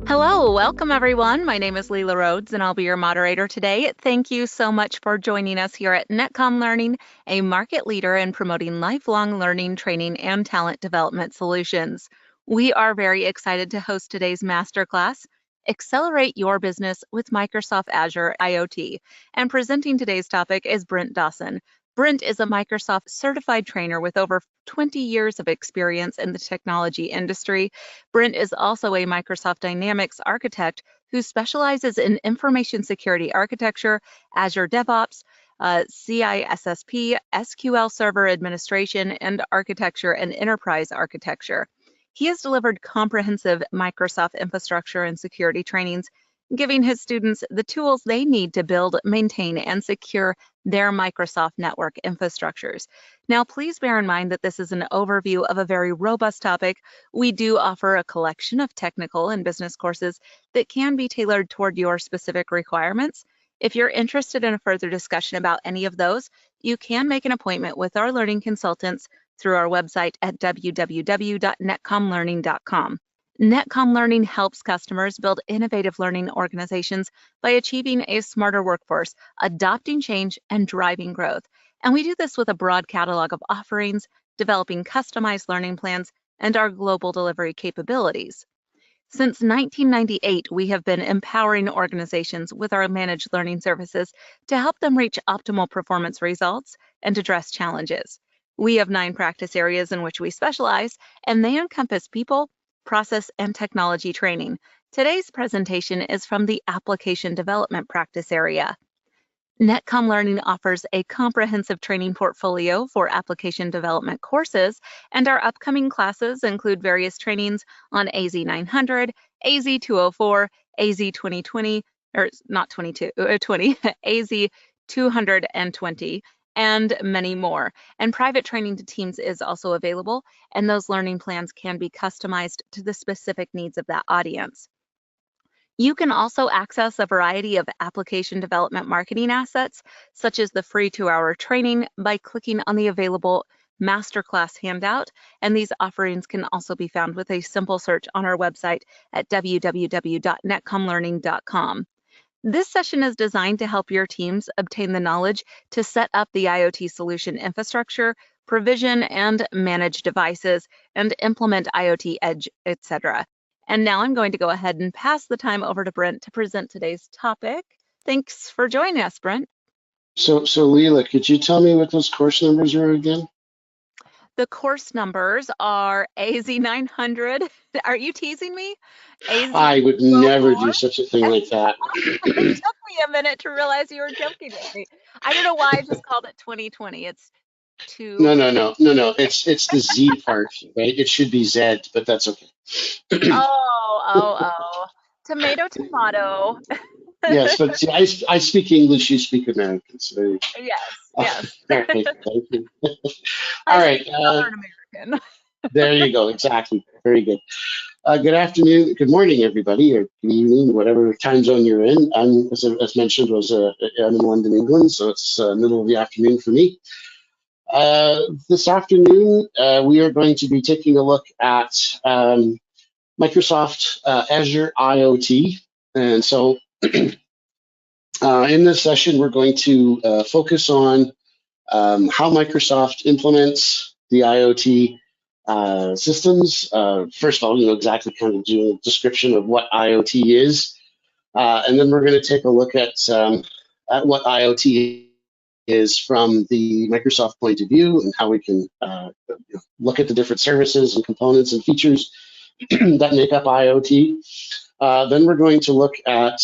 Hello, welcome everyone. My name is Leila Rhodes and I'll be your moderator today. Thank you so much for joining us here at NetCom Learning, a market leader in promoting lifelong learning, training, and talent development solutions. We are very excited to host today's masterclass, Accelerate Your Business with Microsoft Azure IoT. And presenting today's topic is Brent Dawson. Brent is a Microsoft certified trainer with over 20 years of experience in the technology industry. Brent is also a Microsoft Dynamics architect who specializes in information security architecture, Azure DevOps, CISSP, SQL Server administration, and architecture and enterprise architecture. He has delivered comprehensive Microsoft infrastructure and security trainings, giving his students the tools they need to build, maintain, and secure their Microsoft network infrastructures. Now, please bear in mind that this is an overview of a very robust topic. We do offer a collection of technical and business courses that can be tailored toward your specific requirements. If you're interested in a further discussion about any of those, you can make an appointment with our learning consultants through our website at www.netcomlearning.com. NetCom Learning helps customers build innovative learning organizations by achieving a smarter workforce, adopting change, and driving growth. And we do this with a broad catalog of offerings, developing customized learning plans, and our global delivery capabilities. Since 1998, we have been empowering organizations with our managed learning services to help them reach optimal performance results and address challenges. We have 9 practice areas in which we specialize, and they encompass people, process, and technology training. Today's presentation is from the application development practice area. NetCom Learning offers a comprehensive training portfolio for application development courses, and our upcoming classes include various trainings on AZ900, AZ204, AZ2020, or not 20, AZ220, and many more. And private training to teams is also available, and those learning plans can be customized to the specific needs of that audience. You can also access a variety of application development marketing assets, such as the free 2-hour training, by clicking on the available masterclass handout, and these offerings can also be found with a simple search on our website at www.netcomlearning.com. This session is designed to help your teams obtain the knowledge to set up the IoT solution infrastructure, provision and manage devices, and implement IoT Edge, etc. And now I'm going to go ahead and pass the time over to Brent to present today's topic. Thanks for joining us, Brent. So Leila, could you tell me what those course numbers are again? The course numbers are AZ900. Are you teasing me? I would never do such a thing like that. It took me a minute to realize you were joking with me. I don't know why I just called it 2020. It's too. No. It's the Z part, right? It should be Z, but that's okay. Oh. Tomato. Yes, but see, I speak English, you speak American. So yes. Thank you. All right. Southern American. There you go. Exactly. Very good. Good afternoon, good morning, everybody, or good evening, whatever time zone you're in. I'm, as mentioned, I'm in London, England, so it's middle of the afternoon for me. This afternoon, we are going to be taking a look at Microsoft Azure IoT. And so in this session, we're going to focus on how Microsoft implements the IoT systems. First of all, exactly kind of doing a description of what IoT is. And then we're going to take a look at what IoT is from the Microsoft point of view and how we can look at the different services and components and features that make up IoT. Then we're going to look at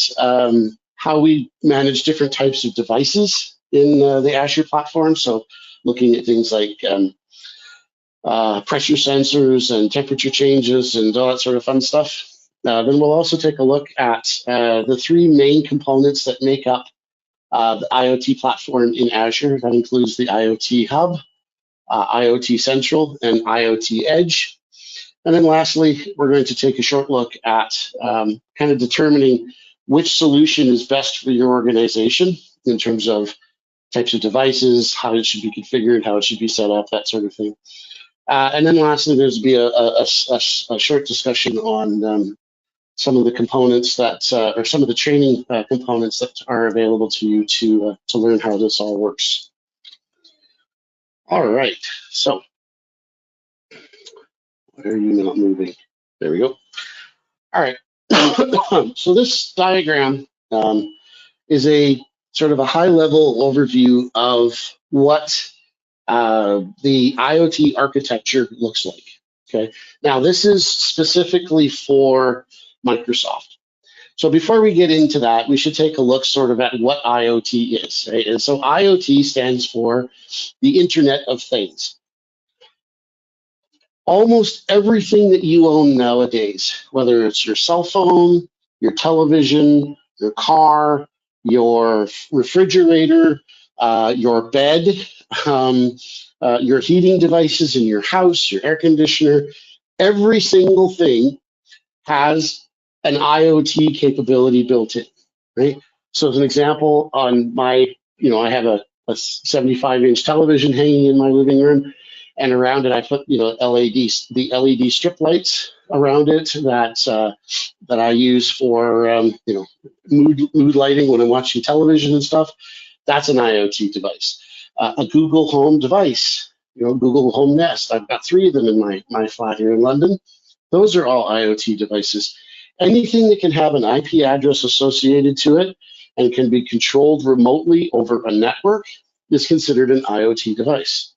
how we manage different types of devices in the Azure platform. So looking at things like pressure sensors and temperature changes and all that sort of fun stuff. Then we'll also take a look at the 3 main components that make up the IoT platform in Azure. That includes the IoT Hub, IoT Central, and IoT Edge. And then lastly, we're going to take a short look at kind of determining which solution is best for your organization in terms of types of devices, how it should be configured, how it should be set up, that sort of thing. And then lastly, there's be a short discussion on some of the components that, or some of the training components that are available to you to learn how this all works. All right, so why are you not moving? There we go. All right, so this diagram is a sort of a high-level overview of what the IoT architecture looks like. Okay, now this is specifically for Microsoft. So before we get into that, we should take a look sort of at what IoT is. Right? And so IoT stands for the Internet of Things. Almost everything that you own nowadays, whether it's your cell phone, your television, your car, your refrigerator, your bed, your heating devices in your house, your air conditioner, every single thing has an IoT capability built in, right? So as an example, on my, I have a 75-inch television hanging in my living room, and around it I put, the LED strip lights around it that I use for, mood lighting when I'm watching television and stuff. That's an IoT device. A Google Home device, Google Home Nest. I've got 3 of them in my flat here in London. Those are all IoT devices. Anything that can have an IP address associated to it and can be controlled remotely over a network is considered an IoT device.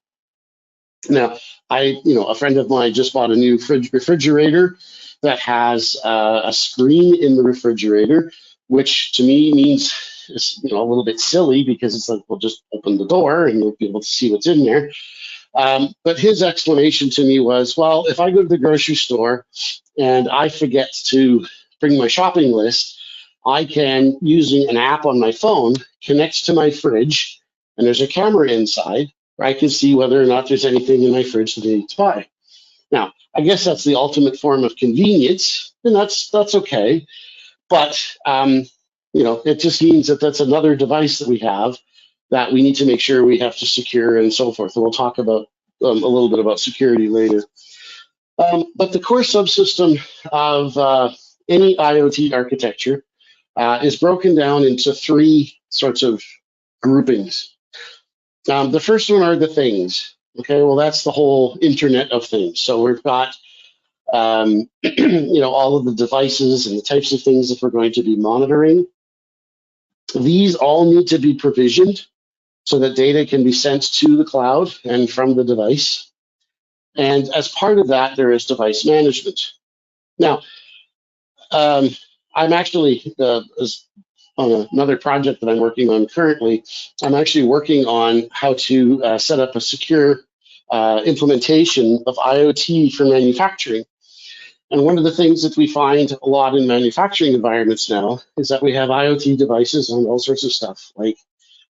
Now, a friend of mine just bought a new refrigerator that has a screen in the refrigerator, which to me means it's a little bit silly because it's like, well, just open the door and you'll be able to see what's in there. But his explanation to me was, well, if I go to the grocery store and I forget to bring my shopping list, I can, using an app on my phone, connect to my fridge, and there's a camera inside where I can see whether or not there's anything in my fridge that I need to buy. Now, I guess that's the ultimate form of convenience, and that's okay. But it just means that that's another device that we have that we need to make sure we have to secure and so forth. And we'll talk about a little bit about security later. But the core subsystem of any IoT architecture is broken down into 3 sorts of groupings. The first one are the things. Okay, well, that's the whole Internet of Things. So we've got all of the devices and the types of things that we're going to be monitoring. These all need to be provisioned so that data can be sent to the cloud and from the device. And as part of that, there is device management. Now, I'm actually, on another project that I'm working on currently, I'm actually working on how to set up a secure implementation of IoT for manufacturing. And one of the things that we find a lot in manufacturing environments now is that we have IoT devices on all sorts of stuff, like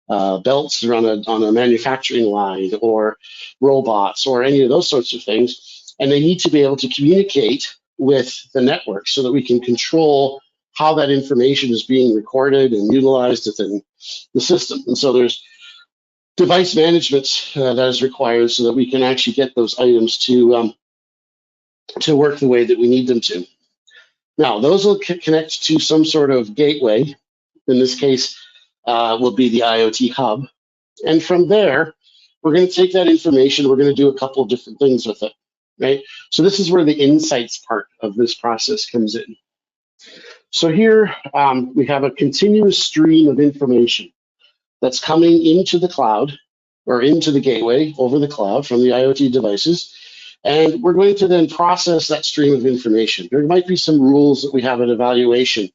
belts on a manufacturing line, or robots, or any of those sorts of things. And they need to be able to communicate with the network so that we can control how that information is being recorded and utilized within the system. And so there's device management that is required so that we can actually get those items to work the way that we need them to. Now, those will connect to some sort of gateway. In this case, will be the IoT hub. And from there, we're going to take that information, we're going to do a couple of different things with it, right? So this is where the insights part of this process comes in. So here we have a continuous stream of information that's coming into the cloud or into the gateway over the cloud from the IoT devices. And we're going to then process that stream of information. There might be some rules that we have at evaluation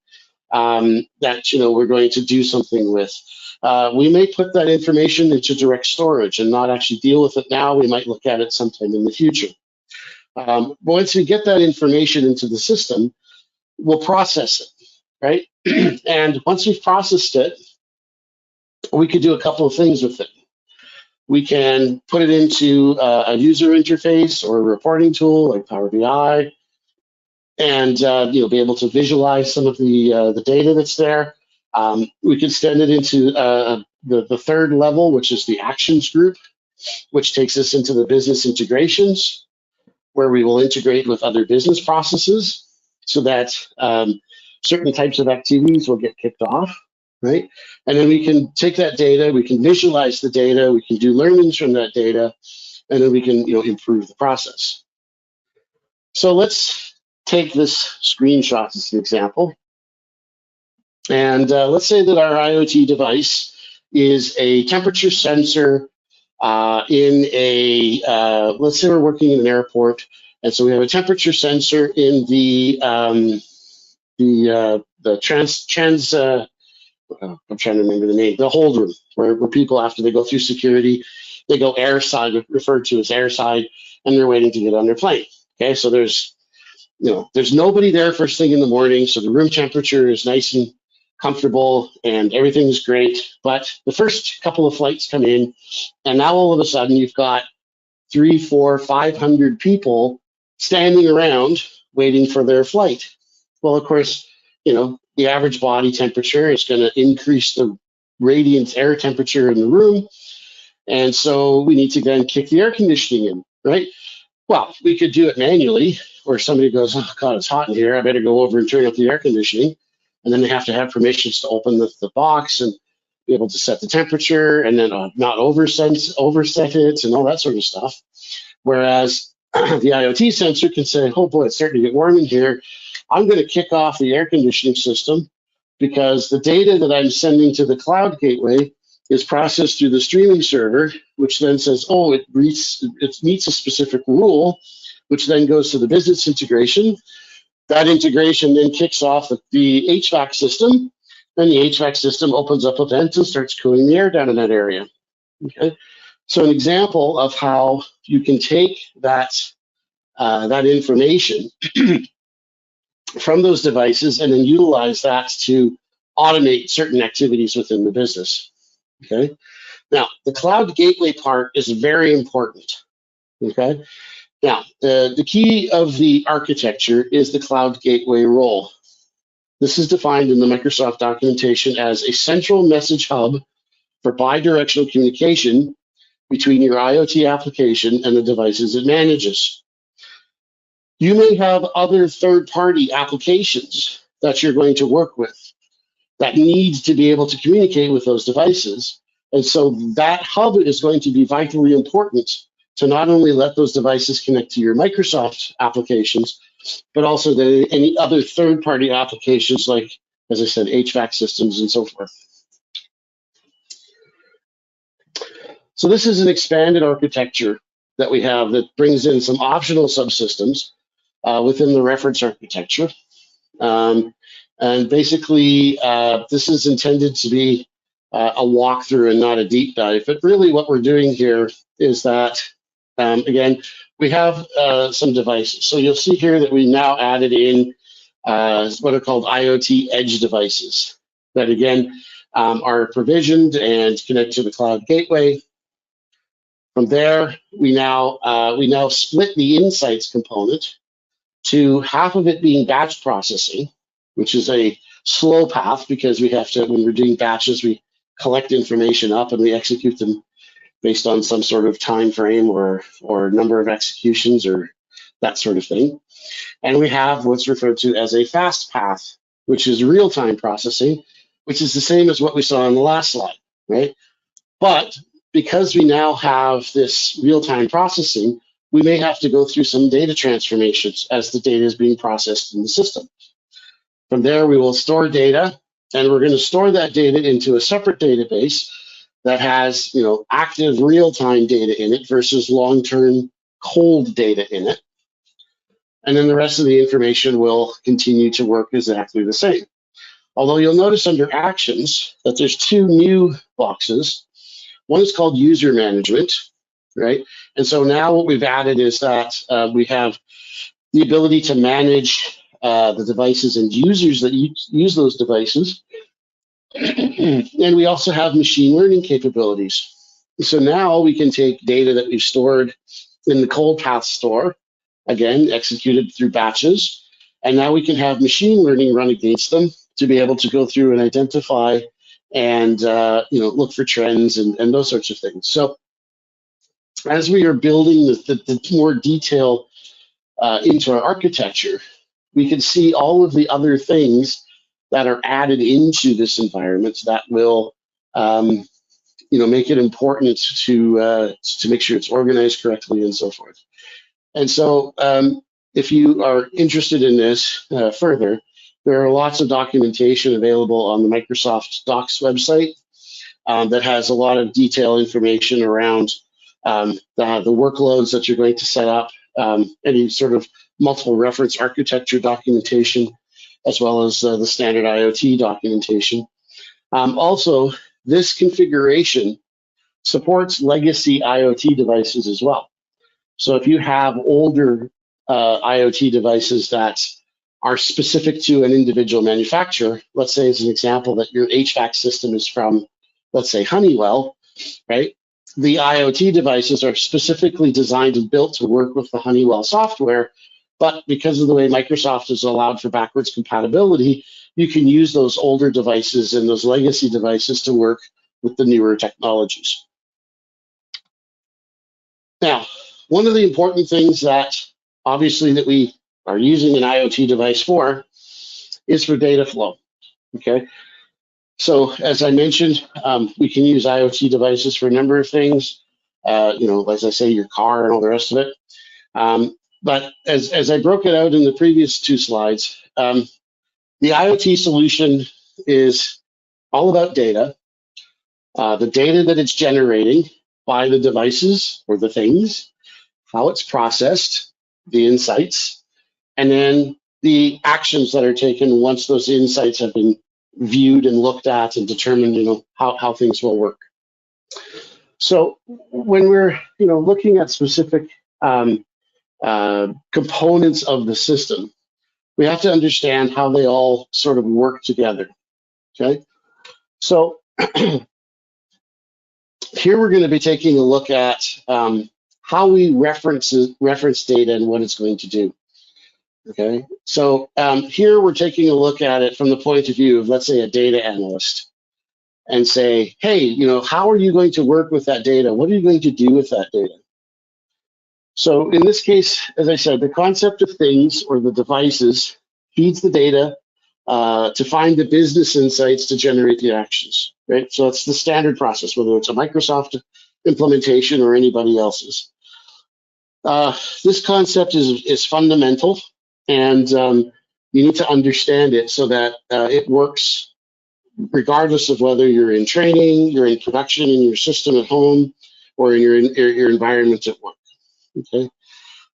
that we're going to do something with. We may put that information into direct storage and not actually deal with it now. We might look at it sometime in the future. But once we get that information into the system, we'll process it, right? And once we've processed it, we could do a couple of things with it. We can put it into a user interface or a reporting tool like Power BI, and be able to visualize some of the data that's there. We could send it into the third level, which is the actions group, which takes us into the business integrations, where we will integrate with other business processes so that certain types of activities will get kicked off, right? And then we can take that data, we can visualize the data, we can do learnings from that data, and then we can improve the process. So let's take this screenshot as an example. And let's say that our IoT device is a temperature sensor in a, let's say we're working in an airport, and so we have a temperature sensor in the I'm trying to remember the name, the hold room, where people, after they go through security, they go airside, referred to as airside, and they're waiting to get on their plane. Okay, so there's nobody there first thing in the morning, so the room temperature is nice and comfortable and everything's great. But the first couple of flights come in, and now all of a sudden you've got 300, 400, 500 people standing around waiting for their flight. Well, of course, the average body temperature is going to increase the radiant air temperature in the room. And so we need to then kick the air conditioning in, right? Well, we could do it manually, where somebody goes, oh, God, it's hot in here. I better go over and turn up the air conditioning. And then they have to have permissions to open the box and be able to set the temperature and then not overset it and all that sort of stuff. Whereas the IoT sensor can say, oh, boy, it's starting to get warm in here. I'm going to kick off the air conditioning system because the data that I'm sending to the cloud gateway is processed through the streaming server, which then says, oh, it meets a specific rule, which then goes to the business integration. That integration then kicks off the HVAC system, and the HVAC system opens up a vent and starts cooling the air down in that area. Okay, so an example of how you can take that information from those devices and then utilize that to automate certain activities within the business. Okay. Now, the cloud gateway part is very important. Okay. Now, the key of the architecture is the cloud gateway role. This is defined in the Microsoft documentation as a central message hub for bidirectional communication between your IoT application and the devices it manages. You may have other third-party applications that you're going to work with that need to be able to communicate with those devices. And so that hub is going to be vitally important to not only let those devices connect to your Microsoft applications, but also any other third-party applications like, as I said, HVAC systems and so forth. So this is an expanded architecture that we have that brings in some optional subsystems within the reference architecture. And basically, this is intended to be a walkthrough and not a deep dive. But really what we're doing here is that, again, we have some devices. So you'll see here that we now added in what are called IoT Edge devices that, again, are provisioned and connect to the cloud gateway. From there, we now split the insights component to half of it being batch processing, which is a slow path because we have to, when we're doing batches, we collect information up and we execute them based on some sort of time frame or number of executions or that sort of thing. And we have what's referred to as a fast path, which is real-time processing, which is the same as what we saw on the last slide, right? But because we now have this real-time processing, we may have to go through some data transformations as the data is being processed in the system. From there, we will store data, and we're going to store that data into a separate database that has, active real-time data in it versus long-term cold data in it. And then the rest of the information will continue to work exactly the same. Although you'll notice under actions that there's two new boxes. One is called user management, right? And so now what we've added is that we have the ability to manage the devices and users that use those devices. And we also have machine learning capabilities. So now we can take data that we've stored in the cold path store, again, executed through batches, and now we can have machine learning run against them to be able to go through and identify and look for trends and those sorts of things. So as we are building the more detail into our architecture, we can see all of the other things that are added into this environment that will make it important to make sure it's organized correctly and so forth. And so if you are interested in this further, there are lots of documentation available on the Microsoft Docs website that has a lot of detailed information around the workloads that you're going to set up, any sort of multiple reference architecture documentation, as well as the standard IoT documentation. Also, this configuration supports legacy IoT devices as well. So if you have older IoT devices that are specific to an individual manufacturer, let's say as an example that your HVAC system is from, let's say, Honeywell, right? The IoT devices are specifically designed and built to work with the Honeywell software, but because of the way Microsoft has allowed for backwards compatibility, you can use those older devices and those legacy devices to work with the newer technologies. Now, one of the important things that obviously that we are using an IoT device for is for data flow, okay? So as I mentioned, we can use IoT devices for a number of things, as I say, your car and all the rest of it. But as I broke it out in the previous two slides, the IoT solution is all about data, the data that it's generating by the devices or the things, how it's processed, the insights, and then the actions that are taken once those insights have been viewed and looked at and determined, how things will work. So when we're, looking at specific components of the system, we have to understand how they all sort of work together, okay? So here we're going to be taking a look at how we reference data and what it's going to do. Okay, so here we're taking a look at it from the point of view of, let's say, a data analyst, and say, hey, how are you going to work with that data? What are you going to do with that data? So in this case, as I said, the concept of things or the devices feeds the data to find the business insights to generate the actions, right? So it's the standard process, whether it's a Microsoft implementation or anybody else's. This concept is fundamental, and you need to understand it so that it works regardless of whether you're in training, you're in production, in your system at home, or in your environment at work. Okay.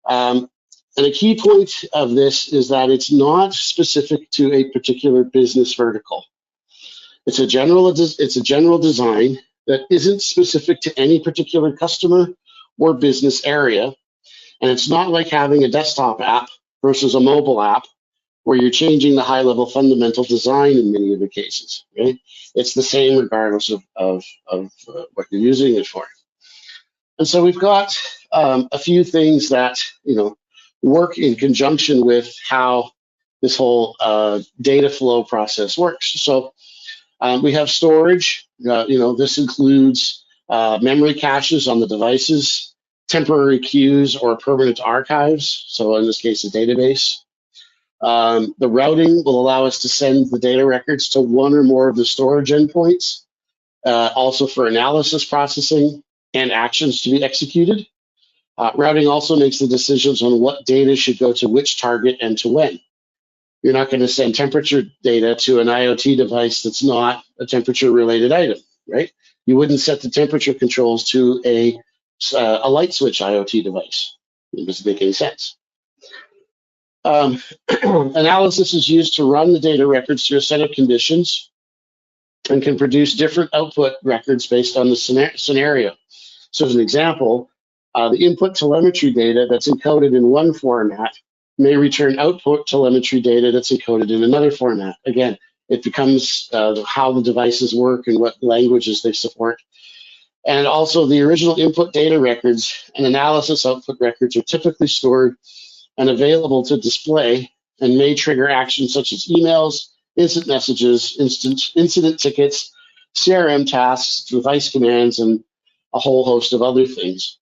And a key point of this is that it's not specific to a particular business vertical. It's a general design that isn't specific to any particular customer or business area. And it's not like having a desktop app versus a mobile app where you're changing the high-level fundamental design in many of the cases, right? It's the same regardless of what you're using it for. And so we've got a few things that, work in conjunction with how this whole data flow process works. So we have storage. This includes memory caches on the devices, temporary queues or permanent archives. So in this case, a database. The routing will allow us to send the data records to one or more of the storage endpoints, also for analysis processing and actions to be executed. Routing also makes the decisions on what data should go to which target and to when. You're not going to send temperature data to an IoT device that's not a temperature-related item, right? You wouldn't set the temperature controls to a light switch IoT device. It doesn't make any sense. Analysis is used to run the data records through a set of conditions and can produce different output records based on the scenario. So as an example, the input telemetry data that's encoded in one format may return output telemetry data that's encoded in another format. Again, it becomes how the devices work and what languages they support. And also the original input data records and analysis output records are typically stored and available to display and may trigger actions such as emails, instant messages, incident tickets, CRM tasks, device commands, and a whole host of other things.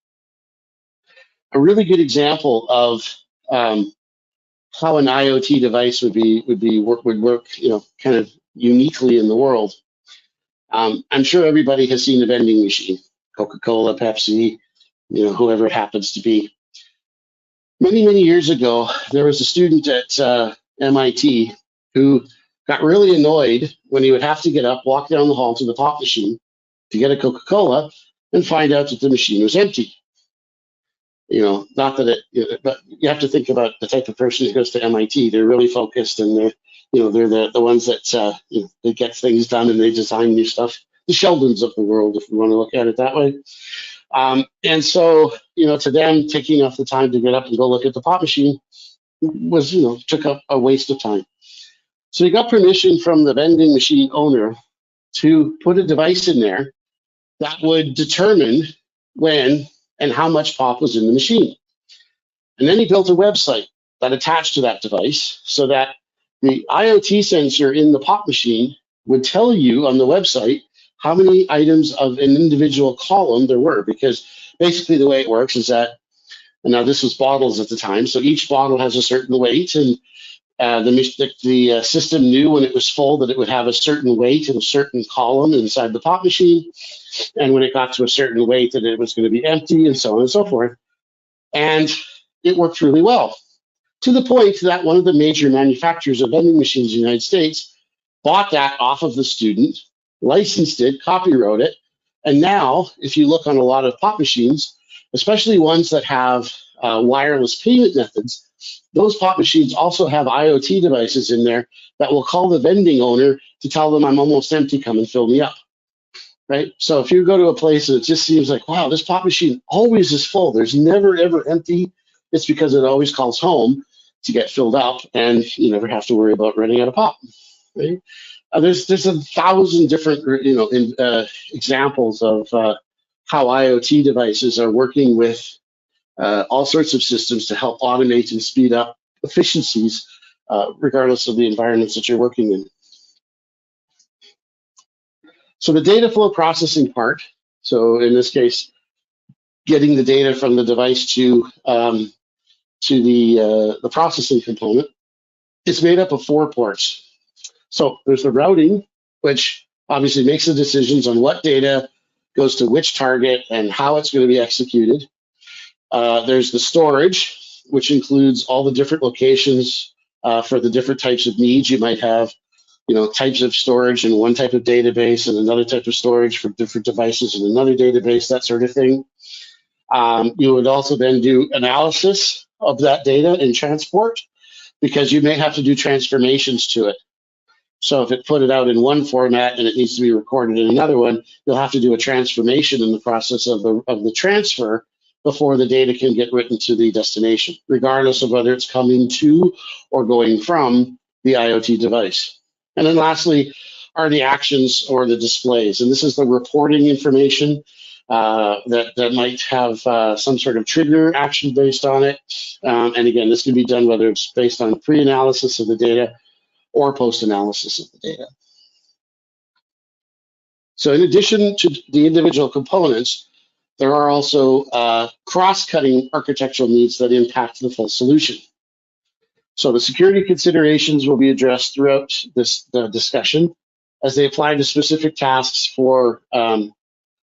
A really good example of how an IoT device would work, kind of uniquely in the world. I'm sure everybody has seen a vending machine, Coca-Cola, Pepsi, whoever it happens to be. Many years ago, there was a student at MIT who got really annoyed when he would have to get up, walk down the hall to the pop machine to get a Coca-Cola and find out that the machine was empty. Not that but you have to think about the type of person who goes to MIT. They're really focused, and they're the ones that they get things done and they design new stuff. The Sheldons of the world, if we want to look at it that way. And so, to them, taking off the time to get up and go look at the pop machine was, took up a waste of time. So he got permission from the vending machine owner to put a device in there that would determine when and how much pop was in the machine. And then he built a website that attached to that device so that the IoT sensor in the pop machine would tell you on the website how many items of an individual column there were, because basically the way it works is that, and now this was bottles at the time, so each bottle has a certain weight, and the system knew when it was full that it would have a certain weight in a certain column inside the pop machine, and when it got to a certain weight that it was going to be empty, and so on and so forth. And it worked really well, to the point that one of the major manufacturers of vending machines in the United States bought that off of the student, licensed it, copyrighted it, and now if you look on a lot of pop machines, especially ones that have wireless payment methods, those pop machines also have IoT devices in there that will call the vending owner to tell them, I'm almost empty, come and fill me up, right? So if you go to a place and it just seems like, wow, this pop machine always is full, there's never ever empty, it's because it always calls home to get filled up, and you never have to worry about running out of pop, right? There's 1,000 different examples of how IoT devices are working with all sorts of systems to help automate and speed up efficiencies, regardless of the environments that you're working in. So the data flow processing part, so in this case, getting the data from the device to the processing component, is made up of 4 ports. So there's the routing, which obviously makes the decisions on what data goes to which target and how it's going to be executed. There's the storage, which includes all the different locations for the different types of needs. You might have, types of storage in one type of database and another type of storage for different devices in another database, that sort of thing. You would also then do analysis of that data in transport, because you may have to do transformations to it. So if it put it out in one format and it needs to be recorded in another one, you'll have to do a transformation in the process of the transfer before the data can get written to the destination, regardless of whether it's coming to or going from the IoT device. And then lastly are the actions or the displays. And this is the reporting information that might have some sort of trigger action based on it. And again, this can be done whether it's based on pre-analysis of the data or post-analysis of the data. So in addition to the individual components, there are also cross-cutting architectural needs that impact the full solution. So the security considerations will be addressed throughout this discussion as they apply to specific tasks for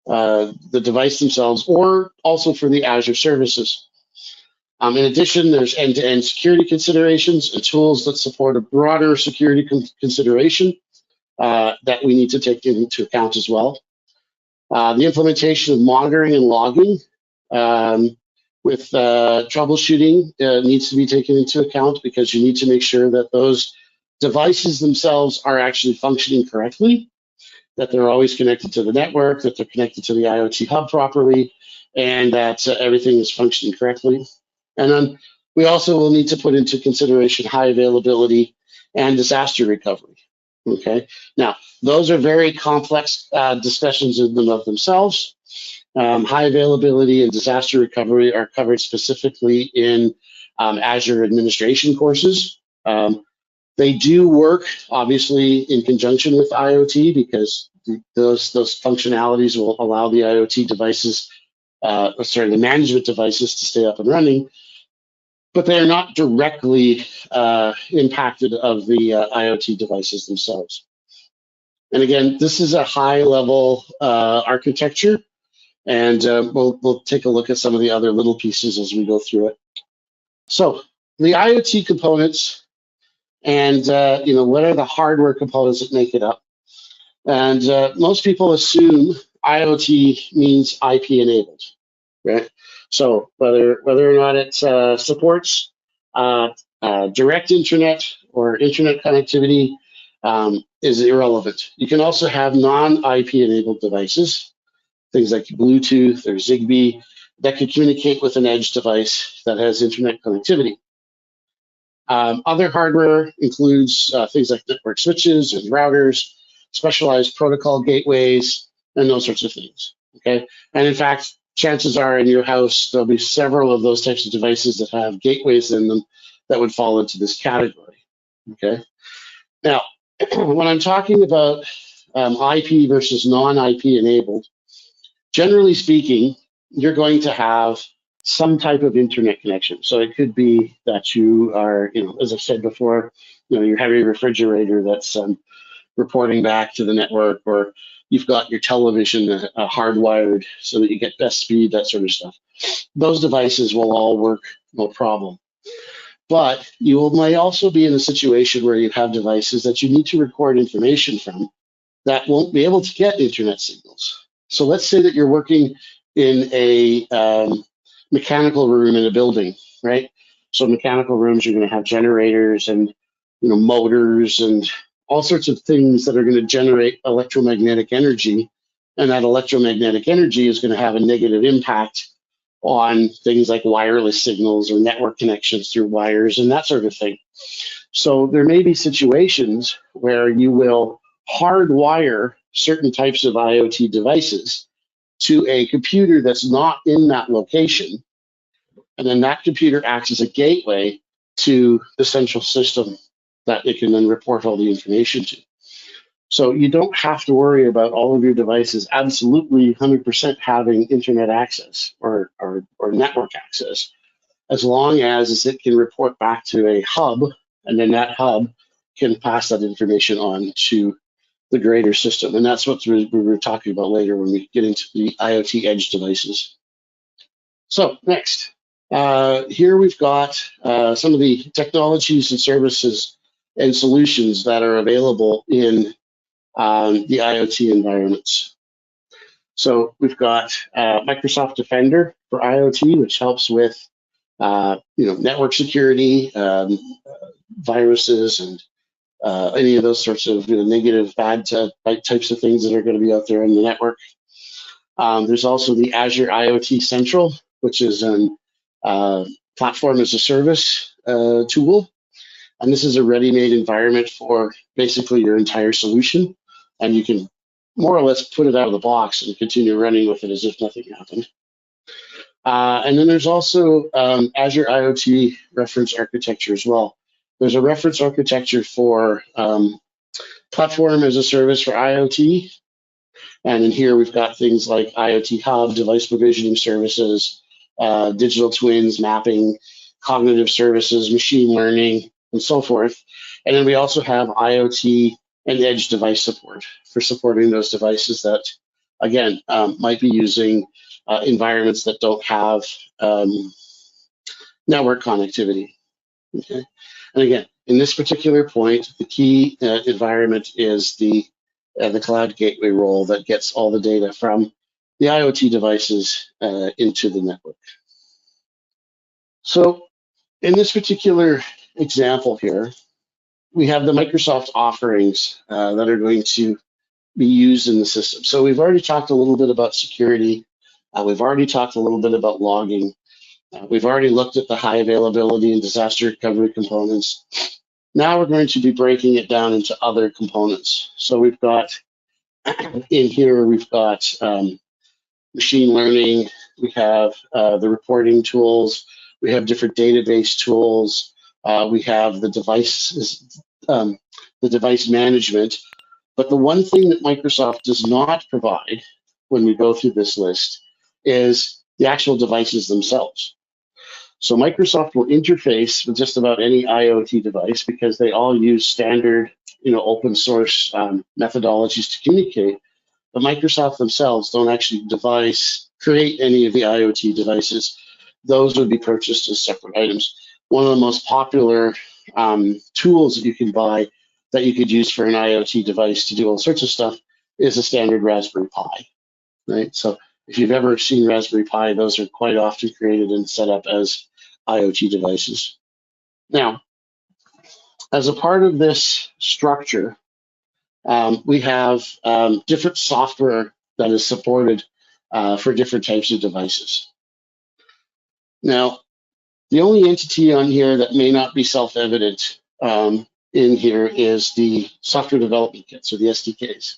the device themselves, or also for the Azure services. In addition, there's end-to-end security considerations and tools that support a broader security consideration that we need to take into account as well. The implementation of monitoring and logging with troubleshooting needs to be taken into account, because you need to make sure that those devices themselves are actually functioning correctly, that they're always connected to the network, that they're connected to the IoT hub properly, and that everything is functioning correctly. And then we also will need to put into consideration high availability and disaster recovery. Okay, now those are very complex discussions in them of themselves. High availability and disaster recovery are covered specifically in Azure administration courses. They do work, obviously, in conjunction with IoT, because those functionalities will allow the IoT devices, the management devices to stay up and running, but they're not directly impacted of the IoT devices themselves. And again, this is a high-level architecture, and we'll take a look at some of the other little pieces as we go through it. So the IoT components, and what are the hardware components that make it up? And most people assume IoT means IP enabled, right? So whether or not it supports direct internet or internet connectivity is irrelevant. You can also have non-IP enabled devices, things like Bluetooth or Zigbee, that can communicate with an edge device that has internet connectivity. Other hardware includes things like network switches and routers, specialized protocol gateways, and those sorts of things, okay? And in fact, chances are in your house, there'll be several of those types of devices that have gateways in them that would fall into this category, okay? Now, when I'm talking about IP versus non-IP enabled, generally speaking, you're going to have some type of internet connection. So it could be that you are, as I said before, you have your refrigerator that's reporting back to the network, or you've got your television hardwired so that you get best speed, that sort of stuff. Those devices will all work, no problem. But you might also be in a situation where you have devices that you need to record information from that won't be able to get internet signals. So let's say that you're working in a mechanical room in a building, right? So mechanical rooms, you're going to have generators and motors and all sorts of things that are going to generate electromagnetic energy, and that electromagnetic energy is going to have a negative impact on things like wireless signals or network connections through wires and that sort of thing. So there may be situations where you will hardwire certain types of IoT devices to a computer that's not in that location, and then that computer acts as a gateway to the central system that it can then report all the information to. So you don't have to worry about all of your devices absolutely 100% having internet access or network access, as long as it can report back to a hub, and then that hub can pass that information on to the greater system. And that's what we were talking about later when we get into the IoT Edge devices. So next, here we've got some of the technologies and services and solutions that are available in the IoT environments. So we've got Microsoft Defender for IoT, which helps with network security, viruses, and any of those sorts of negative, bad types of things that are going to be out there in the network. There's also the Azure IoT Central, which is a platform as a service tool. And this is a ready-made environment for basically your entire solution. And you can more or less put it out of the box and continue running with it as if nothing happened. And then there's also Azure IoT reference architecture as well. There's a reference architecture for platform as a service for IoT. And in here, we've got things like IoT Hub, device provisioning services, digital twins, mapping, cognitive services, machine learning, and so forth. And then we also have IoT and edge device support for supporting those devices that, again, might be using environments that don't have network connectivity. Okay. And again, in this particular point, the key environment is the cloud gateway role that gets all the data from the IoT devices into the network. So in this particular example here, we have the Microsoft offerings that are going to be used in the system. So we've already talked a little bit about security. We've already talked a little bit about logging. We've already looked at the high availability and disaster recovery components. Now we're going to be breaking it down into other components. So we've got, in here, we've got machine learning, we have the reporting tools, we have different database tools, we have the devices, the device management, But the one thing that Microsoft does not provide when we go through this list is the actual devices themselves. So Microsoft will interface with just about any IoT device because they all use standard, open source methodologies to communicate. But Microsoft themselves don't actually create any of the IoT devices. Those would be purchased as separate items. One of the most popular tools that you can buy that you could use for an IoT device to do all sorts of stuff is a standard Raspberry Pi, right? So if you've ever seen Raspberry Pi, those are quite often created and set up as IoT devices. Now, as a part of this structure, we have different software that is supported for different types of devices. Now, the only entity on here that may not be self-evident in here is the software development kits, or the SDKs.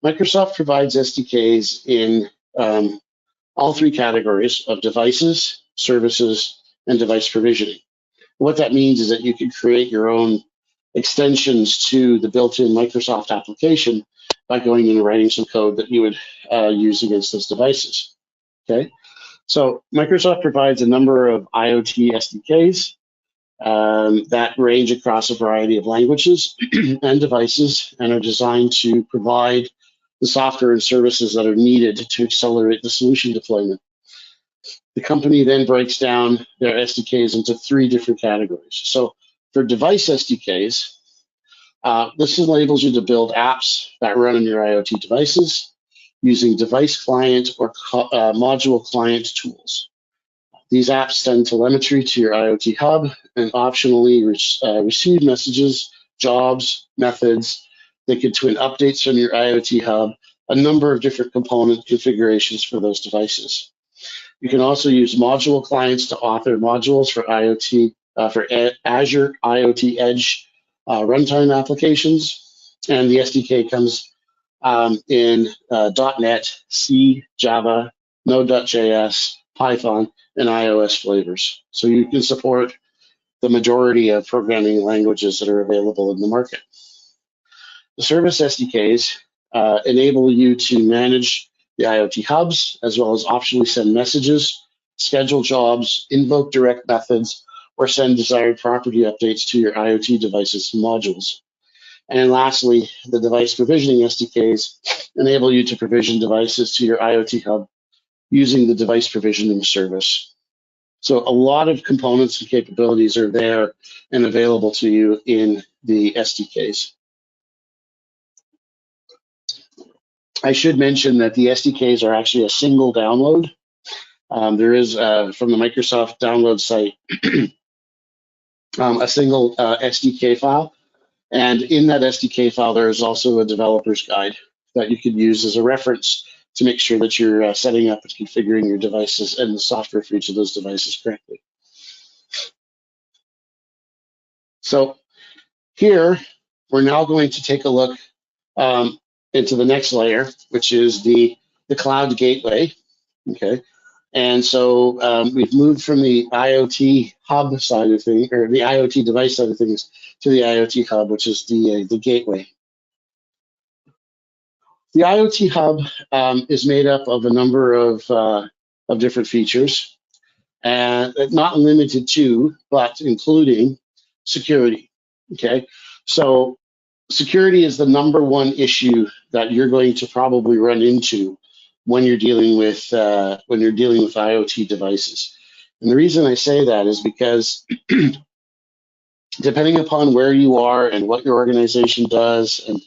Microsoft provides SDKs in all three categories of devices, services, and device provisioning. What that means is that you can create your own extensions to the built-in Microsoft application by going in and writing some code that you would use against those devices. Okay, so Microsoft provides a number of IoT SDKs that range across a variety of languages and devices and are designed to provide the software and services that are needed to accelerate the solution deployment. The company then breaks down their SDKs into three different categories. So for device SDKs, this enables you to build apps that run on your IoT devices using device client or module client tools. These apps send telemetry to your IoT hub and optionally receive messages, jobs, methods. They can twin updates from your IoT hub, a number of different component configurations for those devices. You can also use module clients to author modules for Azure IoT Edge runtime applications, and the SDK comes in .NET, C, Java, Node.js, Python, and iOS flavors. So you can support the majority of programming languages that are available in the market. The service SDKs enable you to manage the IoT hubs, as well as optionally send messages, schedule jobs, invoke direct methods, or send desired property updates to your IoT devices and modules. And then lastly, the device provisioning SDKs enable you to provision devices to your IoT hub using the device provisioning service. So a lot of components and capabilities are there and available to you in the SDKs. I should mention that the SDKs are actually a single download. There is, from the Microsoft download site, a single SDK file. And in that SDK file, there is also a developer's guide that you can use as a reference to make sure that you're setting up and configuring your devices and the software for each of those devices correctly. So here, we're now going to take a look into the next layer, which is the cloud gateway. Okay, and so we've moved from the IoT hub side of things, or the IoT device side of things, to the IoT hub, which is the gateway. The IoT hub is made up of a number of different features, and not limited to, but including security. Okay, so security is the number one issue that you're going to probably run into when you're dealing with IoT devices. And the reason I say that is because depending upon where you are and what your organization does and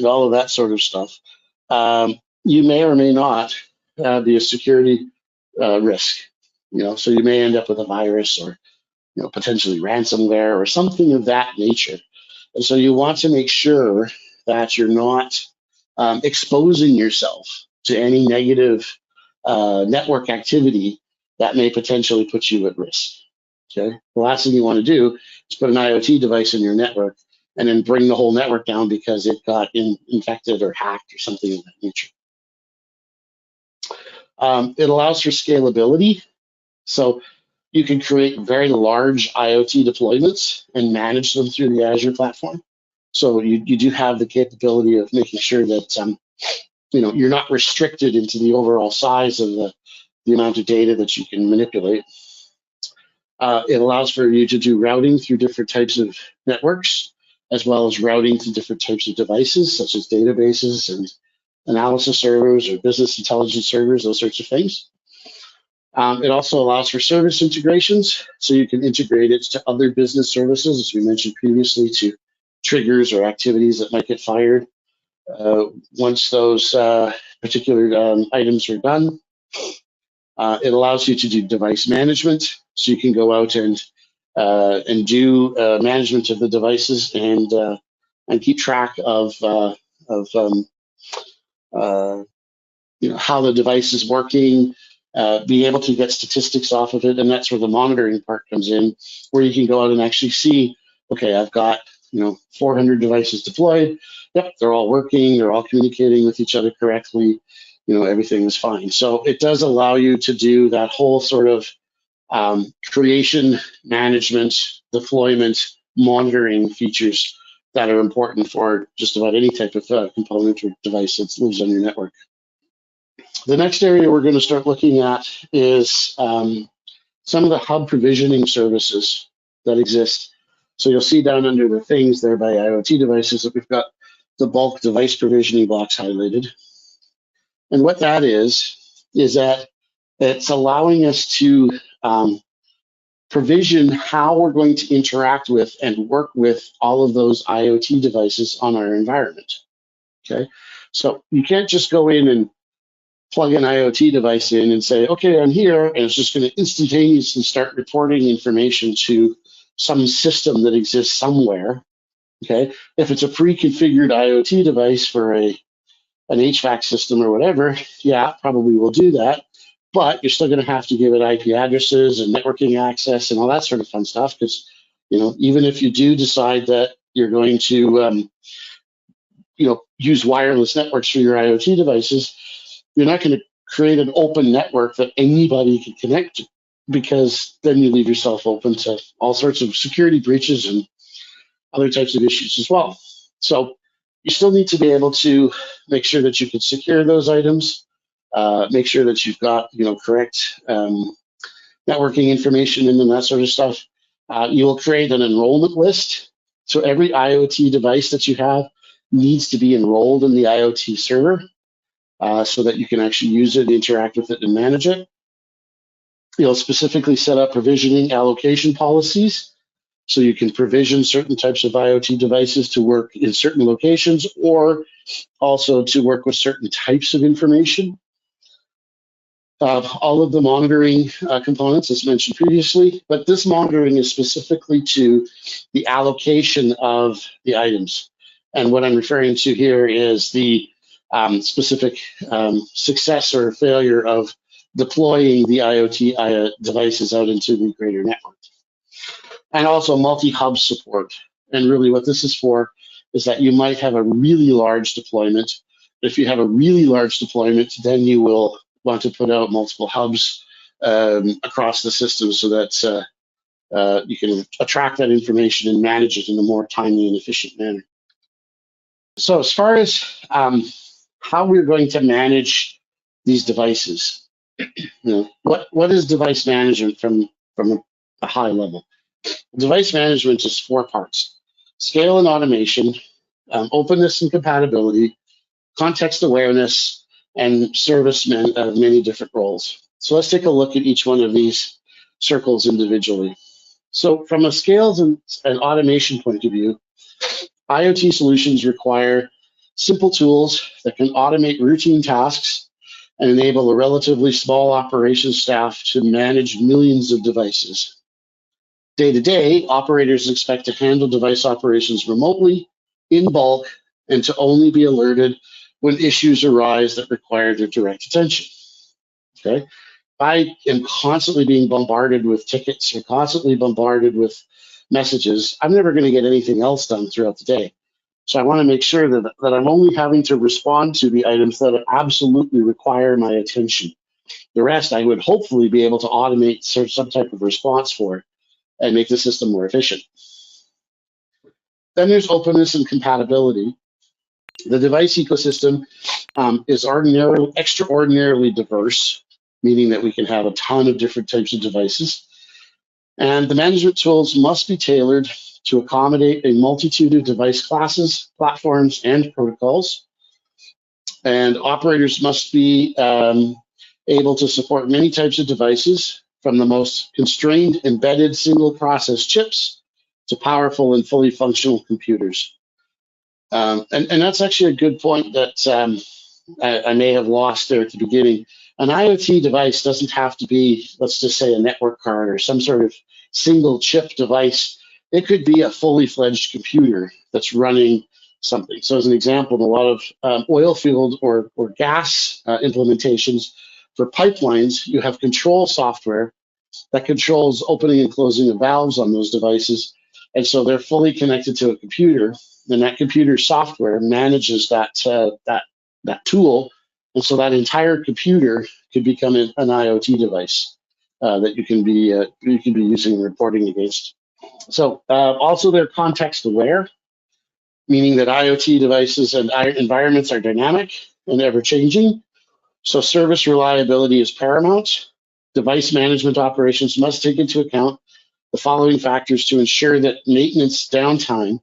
all of that sort of stuff, you may or may not be a security risk. So you may end up with a virus or potentially ransomware or something of that nature. And so you want to make sure that you're not exposing yourself to any negative network activity that may potentially put you at risk. Okay. The last thing you want to do is put an IoT device in your network and then bring the whole network down because it got infected or hacked or something of that nature. It allows for scalability. So you can create very large IoT deployments and manage them through the Azure platform. So you do have the capability of making sure that you're not restricted into the overall size of the amount of data that you can manipulate. It allows for you to do routing through different types of networks, as well as routing to different types of devices, such as databases and analysis servers or business intelligence servers, those sorts of things. It also allows for service integrations, so you can integrate it to other business services, as we mentioned previously, to triggers or activities that might get fired once those particular items are done. It allows you to do device management, so you can go out and do management of the devices and keep track of how the device is working, be able to get statistics off of it, and that's where the monitoring part comes in, where you can go out and actually see, okay, I've got 400 devices deployed. Yep, they're all working. They're all communicating with each other correctly. Everything is fine. So it does allow you to do that whole sort of creation, management, deployment, monitoring features that are important for just about any type of component or device that lives on your network. The next area we're going to start looking at is some of the hub provisioning services that exist. So you'll see down under the things there by IoT devices that we've got the bulk device provisioning box highlighted. And what that is that it's allowing us to provision how we're going to interact with and work with all of those IoT devices on our environment. Okay, so you can't just go in and plug an IoT device in and say, okay, I'm here, and it's just going to instantaneously start reporting information to some system that exists somewhere. Okay, if it's a pre-configured IoT device for an HVAC system or whatever, yeah, probably will do that. But you're still going to have to give it IP addresses and networking access and all that sort of fun stuff, because even if you do decide that you're going to use wireless networks for your IoT devices, you're not going to create an open network that anybody can connect to, because then you leave yourself open to all sorts of security breaches and other types of issues as well. So you still need to be able to make sure that you can secure those items, make sure that you've got correct networking information in them, that sort of stuff. You will create an enrollment list. So every IoT device that you have needs to be enrolled in the IoT server so that you can actually use it, interact with it, and manage it. You'll specifically set up provisioning allocation policies, so you can provision certain types of IoT devices to work in certain locations, or also to work with certain types of information. All of the monitoring components, as mentioned previously, but this monitoring is specifically to the allocation of the items. And what I'm referring to here is the specific success or failure of deploying the IoT devices out into the greater network. And also multi-hub support. And really what this is for is that you might have a really large deployment. If you have a really large deployment, then you will want to put out multiple hubs across the system so that you can attract that information and manage it in a more timely and efficient manner. So as far as how we're going to manage these devices, what is device management from a high level? Device management is 4 parts: scale and automation, openness and compatibility, context awareness, and service of many different roles. So let's take a look at each one of these circles individually. So from a scales and automation point of view, IoT solutions require simple tools that can automate routine tasks and enable a relatively small operations staff to manage millions of devices. Day to day, operators expect to handle device operations remotely, in bulk, and to only be alerted when issues arise that require their direct attention. Okay? If I am constantly being bombarded with tickets or constantly bombarded with messages, I'm never going to get anything else done throughout the day. So I want to make sure that I'm only having to respond to the items that absolutely require my attention. The rest I would hopefully be able to automate some type of response for and make the system more efficient. Then there's openness and compatibility. The device ecosystem is extraordinarily diverse, meaning that we can have a ton of different types of devices. And the management tools must be tailored to accommodate a multitude of device classes, platforms, and protocols. And operators must be able to support many types of devices, from the most constrained embedded single process chips to powerful and fully functional computers. And that's actually a good point that I may have lost there at the beginning. An IoT device doesn't have to be, let's just say, a network card or some sort of single chip device. It could be a fully fledged computer that's running something. So as an example, a lot of oil field or gas implementations for pipelines, you have control software that controls opening and closing of valves on those devices. And so they're fully connected to a computer, and that computer software manages that tool. And so that entire computer could become an IoT device that you can be using and reporting against. So also they're context aware, meaning that IoT devices and environments are dynamic and ever changing. So service reliability is paramount. Device management operations must take into account the following factors to ensure that maintenance downtime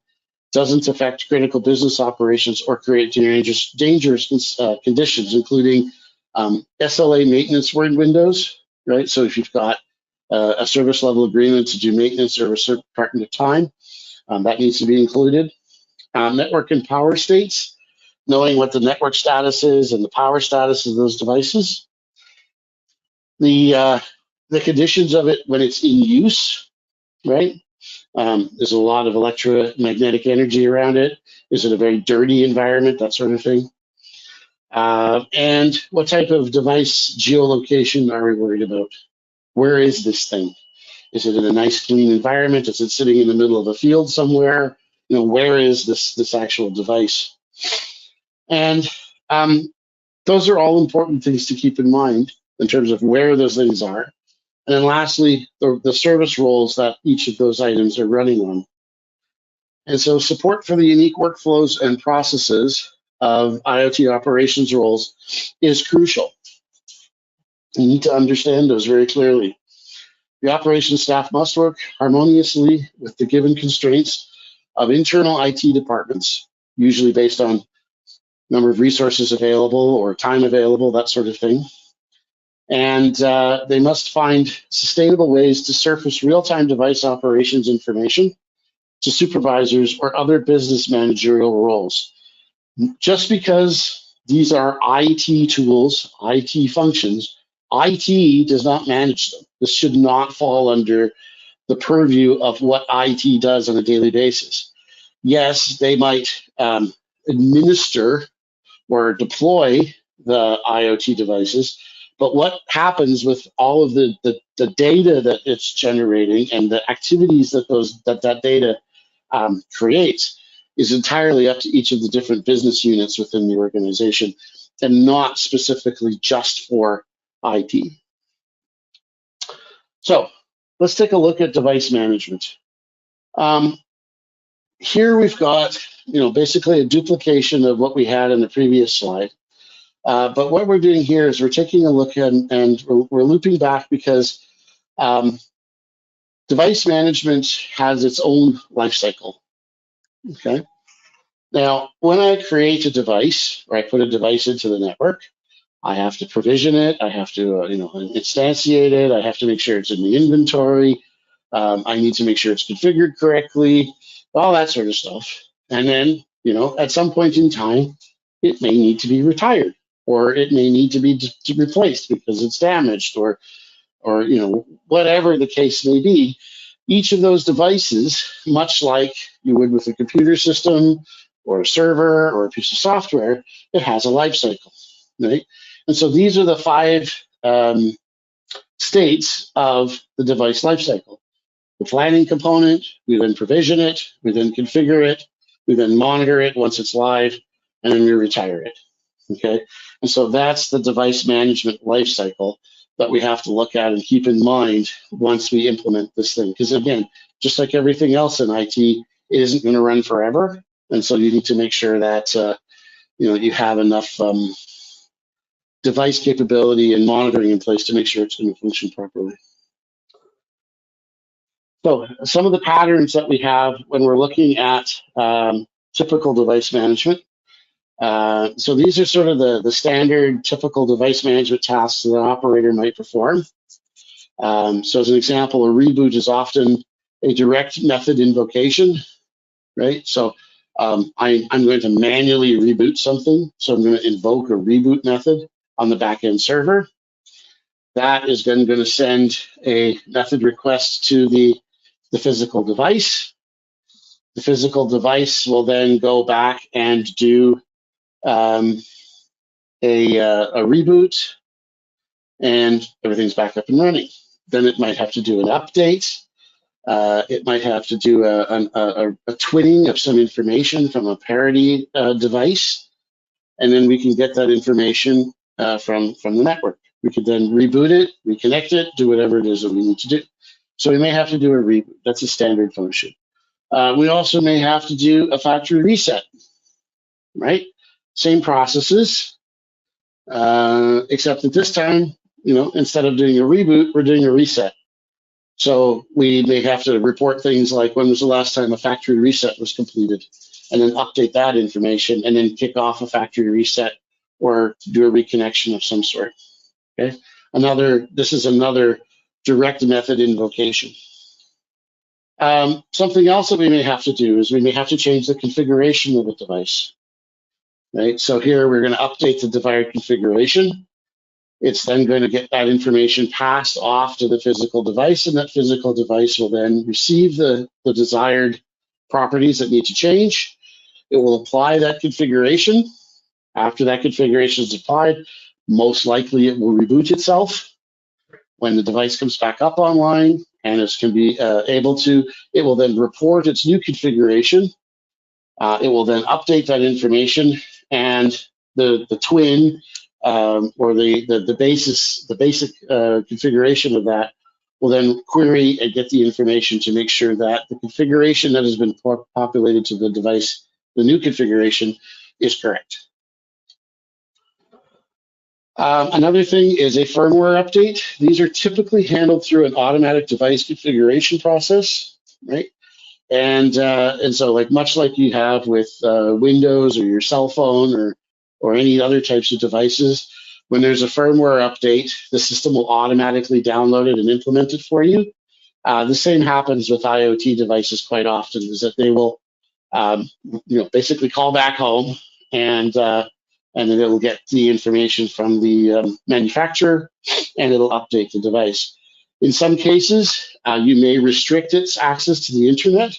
doesn't affect critical business operations or create dangerous conditions, including SLA maintenance windows, right? So if you've got a service level agreement to do maintenance over a certain part of time, that needs to be included. Network and power states, knowing what the network status is and the power status of those devices. The conditions of it when it's in use, right? There's a lot of electromagnetic energy around it. Is it a very dirty environment? That sort of thing. And what type of device geolocation are we worried about? Where is this thing? Is it in a nice, clean environment? Is it sitting in the middle of a field somewhere? You know, where is this actual device? And those are all important things to keep in mind in terms of where those things are. And then lastly, the service roles that each of those items are running on. And so support for the unique workflows and processes of IoT operations roles is crucial. You need to understand those very clearly. The operations staff must work harmoniously with the given constraints of internal IT departments, usually based on number of resources available or time available, that sort of thing. And they must find sustainable ways to surface real-time device operations information to supervisors or other business managerial roles. Just because these are IT tools, IT functions, IT does not manage them. This should not fall under the purview of what IT does on a daily basis. Yes, they might administer or deploy the IoT devices, but what happens with all of the data that it's generating and the activities that data creates is entirely up to each of the different business units within the organization, and not specifically just for IT. So let's take a look at device management. Here we've got, basically a duplication of what we had in the previous slide. But what we're doing here is we're taking a look and we're looping back because device management has its own life cycle. Okay. Now, when I create a device or I put a device into the network, I have to provision it. I have to, instantiate it. I have to make sure it's in the inventory. I need to make sure it's configured correctly, all that sort of stuff. And then, at some point in time, it may need to be retired, or it may need to be replaced because it's damaged, or whatever the case may be. Each of those devices, much like you would with a computer system or a server or a piece of software, it has a life cycle, right? And so these are the 5 states of the device lifecycle. The planning component, we then provision it, we then configure it, we then monitor it once it's live, and then we retire it, okay? And so that's the device management lifecycle that we have to look at and keep in mind once we implement this thing. Because again, just like everything else in IT, it isn't going to run forever. And so you need to make sure that you have enough device capability and monitoring in place to make sure it's going to function properly. So some of the patterns that we have when we're looking at typical device management. So these are sort of the standard typical device management tasks that an operator might perform. So as an example, a reboot is often a direct method invocation, right? So I'm going to manually reboot something. So I'm going to invoke a reboot method on the backend server. That is then going to send a method request to the physical device. The physical device will then go back and do a reboot, and everything's back up and running. Then it might have to do an update. It might have to do a twinning of some information from a parity device, and then we can get that information from the network. We could then reboot it, reconnect it, do whatever it is that we need to do. So we may have to do a reboot. That's a standard function. We also may have to do a factory reset, right? Same processes, except that this time, instead of doing a reboot, we're doing a reset. So we may have to report things like when was the last time a factory reset was completed, and then update that information, and then kick off a factory reset or do a reconnection of some sort. Okay. This is another direct method invocation. Something else that we may have to do is we may have to change the configuration of a device. Right. So here we're going to update the desired configuration. It's then going to get that information passed off to the physical device, and that physical device will then receive the desired properties that need to change. It will apply that configuration. After that configuration is applied, most likely it will reboot itself. When the device comes back up online and it can be able to, it will then report its new configuration. It will then update that information, and the twin or the basic configuration of that will then query and get the information to make sure that the configuration that has been populated to the device, the new configuration, is correct. Another thing is a firmware update. These are typically handled through an automatic device configuration process, right? And so, like much like you have with Windows or your cell phone or any other types of devices, when there's a firmware update, the system will automatically download it and implement it for you. The same happens with IoT devices quite often, is that they will basically call back home, and then it'll get the information from the manufacturer, and it'll update the device. In some cases, you may restrict its access to the internet.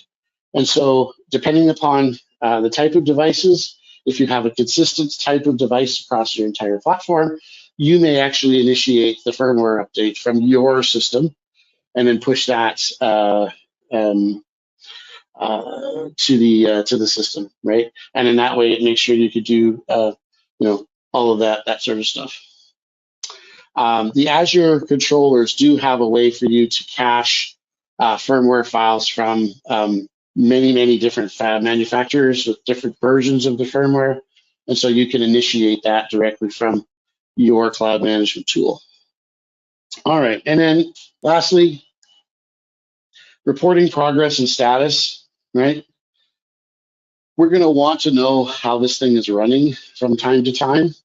And so depending upon the type of devices, if you have a consistent type of device across your entire platform, you may actually initiate the firmware update from your system and then push that to the system, right? And in that way, it makes sure you could do all of that sort of stuff. The Azure controllers do have a way for you to cache firmware files from many different manufacturers with different versions of the firmware. And so you can initiate that directly from your cloud management tool. All right, and then lastly, reporting progress and status, right? We're going to want to know how this thing is running from time to time.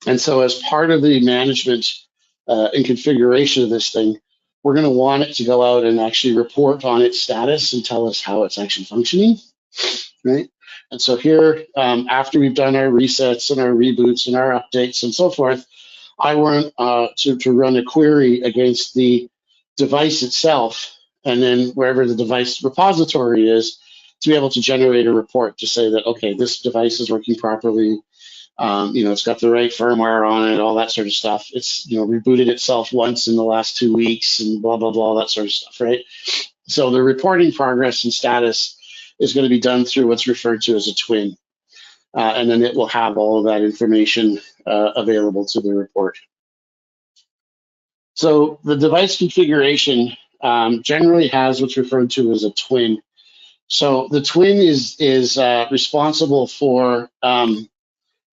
And so as part of the management and configuration of this thing, we're going to want it to go out and actually report on its status and tell us how it's actually functioning, right? And so here, after we've done our resets and our reboots and our updates and so forth, I want to run a query against the device itself, and then wherever the device repository is, to be able to generate a report to say that, okay, this device is working properly. It's got the right firmware on it, all that sort of stuff. It's rebooted itself once in the last 2 weeks, and blah blah blah, that sort of stuff, right? So the reporting progress and status is going to be done through what's referred to as a twin, and then it will have all of that information available to the report. So the device configuration generally has what's referred to as a twin. So the twin is responsible for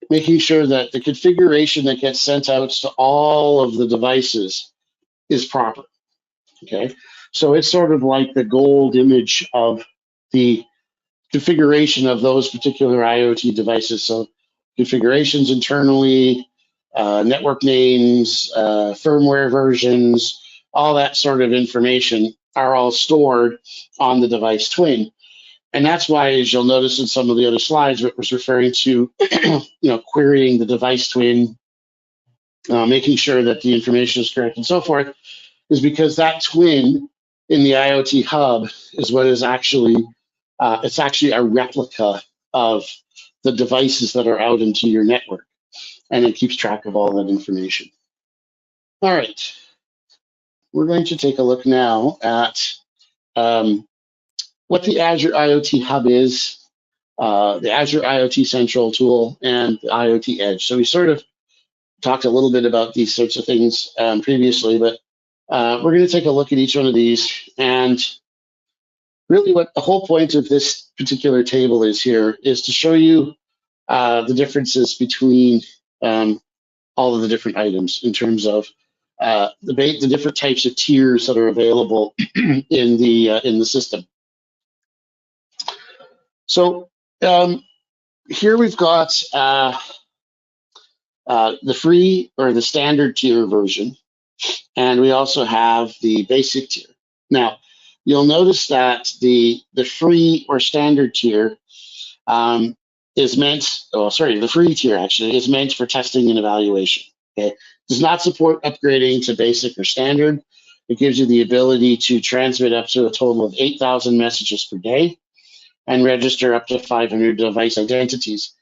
making sure that the configuration that gets sent out to all of the devices is proper. Okay, so it's sort of like the gold image of the configuration of those particular IoT devices. So configurations internally, network names, firmware versions, all that sort of information are all stored on the device twin. And that's why, as you'll notice in some of the other slides, it was referring to, querying the device twin, making sure that the information is correct and so forth, is because that twin in the IoT hub is what is actually, it's actually a replica of the devices that are out into your network, and it keeps track of all that information. All right, we're going to take a look now at what the Azure IoT hub is, the Azure IoT Central tool, and the IoT Edge. So we sort of talked a little bit about these sorts of things previously, but we're going to take a look at each one of these. And really what the whole point of this particular table is here is to show you the differences between all of the different items in terms of the different types of tiers that are available in the system. So here we've got the free or the standard tier version, and we also have the basic tier. Now, you'll notice that the free or standard tier is meant, the free tier actually is meant for testing and evaluation. Okay, does not support upgrading to basic or standard. It gives you the ability to transmit up to a total of 8,000 messages per day and register up to 500 device identities.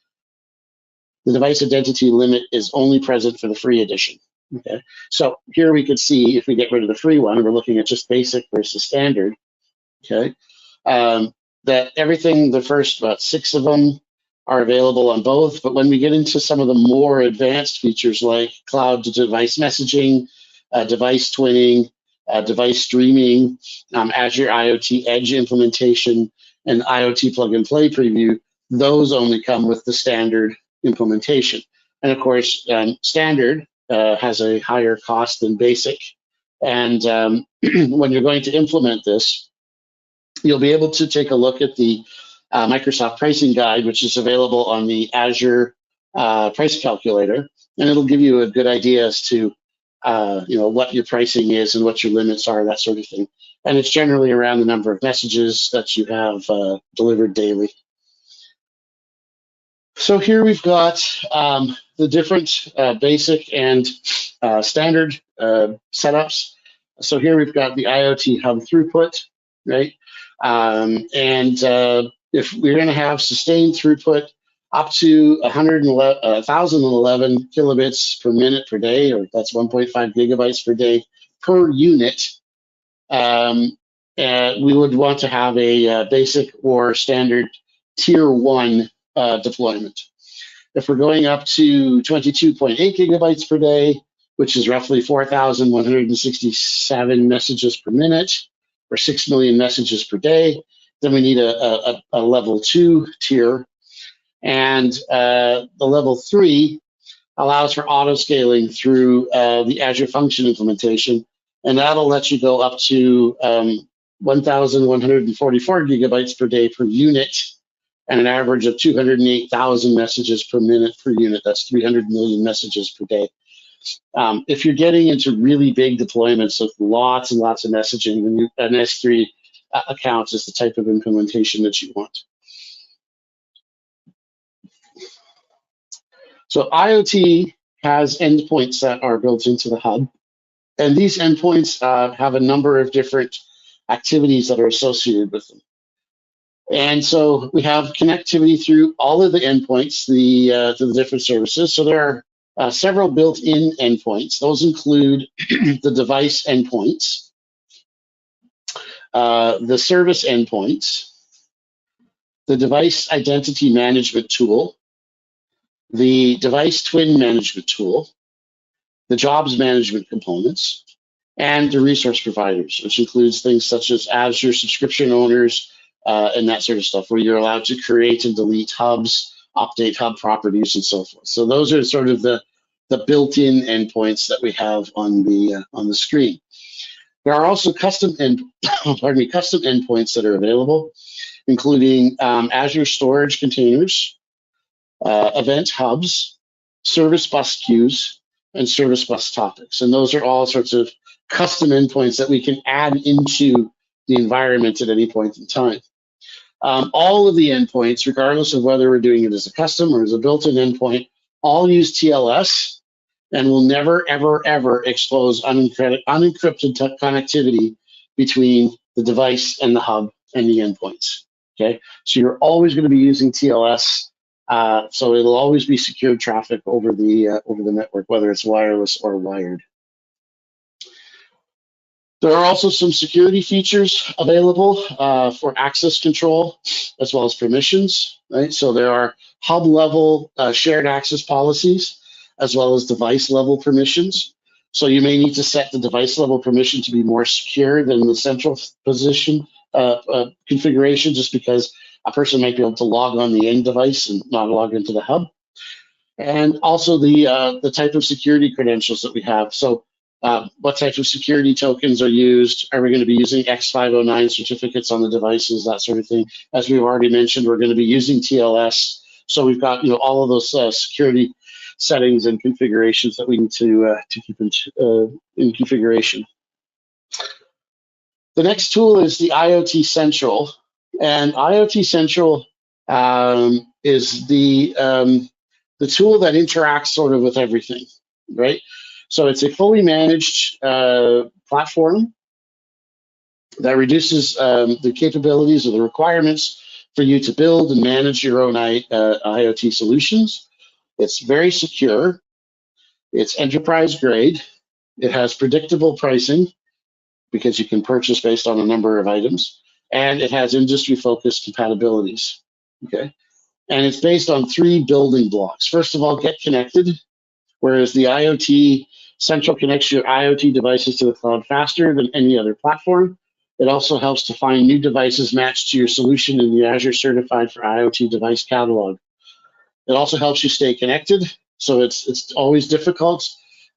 The device identity limit is only present for the free edition. Okay, so here we could see if we get rid of the free one, we're looking at just basic versus standard. Okay, that everything, the first about 6 of them are available on both, but when we get into some of the more advanced features like cloud to device messaging, device twinning, device streaming, Azure IoT Edge implementation, and IoT plug and play preview, those only come with the standard implementation. And of course, standard has a higher cost than basic. And when you're going to implement this, you'll be able to take a look at the Microsoft pricing guide, which is available on the Azure price calculator, and it'll give you a good idea as to what your pricing is and what your limits are, that sort of thing. And it's generally around the number of messages that you have delivered daily. So here we've got the different basic and standard setups. So here we've got the IoT hub throughput, right? If we're going to have sustained throughput up to 1,011 kilobits per minute per day, or that's 1.5 gigabytes per day per unit, we would want to have a basic or standard tier 1 deployment. If we're going up to 22.8 gigabytes per day, which is roughly 4,167 messages per minute, or 6 million messages per day, then we need a level 2 tier. And the level 3 allows for auto scaling through the Azure Function implementation, and that'll let you go up to 1,144 gigabytes per day per unit, and an average of 208,000 messages per minute per unit. That's 300 million messages per day. If you're getting into really big deployments with lots and lots of messaging, then an S3 account is the type of implementation that you want. So IoT has endpoints that are built into the hub, and these endpoints have a number of different activities that are associated with them. And so we have connectivity through all of the endpoints to the different services. So there are several built-in endpoints. Those include the device endpoints, the service endpoints, the device identity management tool, the device twin management tool, the jobs management components, and the resource providers, which includes things such as Azure subscription owners, and that sort of stuff, where you're allowed to create and delete hubs, update hub properties, and so forth. So those are sort of the built-in endpoints that we have on the screen. There are also custom custom endpoints that are available, including Azure storage containers, event hubs, service bus queues, and service bus topics. And those are all sorts of custom endpoints that we can add into the environment at any point in time. All of the endpoints, regardless of whether we're doing it as a custom or as a built-in endpoint, all use TLS and will never, ever, ever expose unencrypted connectivity between the device and the hub and the endpoints. Okay, so you're always going to be using TLS, so it'll always be secured traffic over the network, whether it's wireless or wired. There are also some security features available for access control as well as permissions, right? So there are hub level shared access policies as well as device level permissions. So you may need to set the device level permission to be more secure than the central position configuration, just because a person might be able to log on the end device and not log into the hub. And also the type of security credentials that we have. So what type of security tokens are used? Are we going to be using X509 certificates on the devices, that sort of thing? As we've already mentioned, we're going to be using TLS. So we've got all of those security settings and configurations that we need to keep in configuration. The next tool is the IoT Central, and IoT Central is the tool that interacts sort of with everything, right? So it's a fully managed platform that reduces the capabilities or the requirements for you to build and manage your own IoT solutions. It's very secure. It's enterprise grade. It has predictable pricing because you can purchase based on a number of items, and it has industry-focused compatibilities. Okay, and it's based on 3 building blocks. First of all, get connected. Whereas the IoT Central connects your IoT devices to the cloud faster than any other platform. It also helps to find new devices matched to your solution in the Azure Certified for IoT device catalog. It also helps you stay connected. So it's always difficult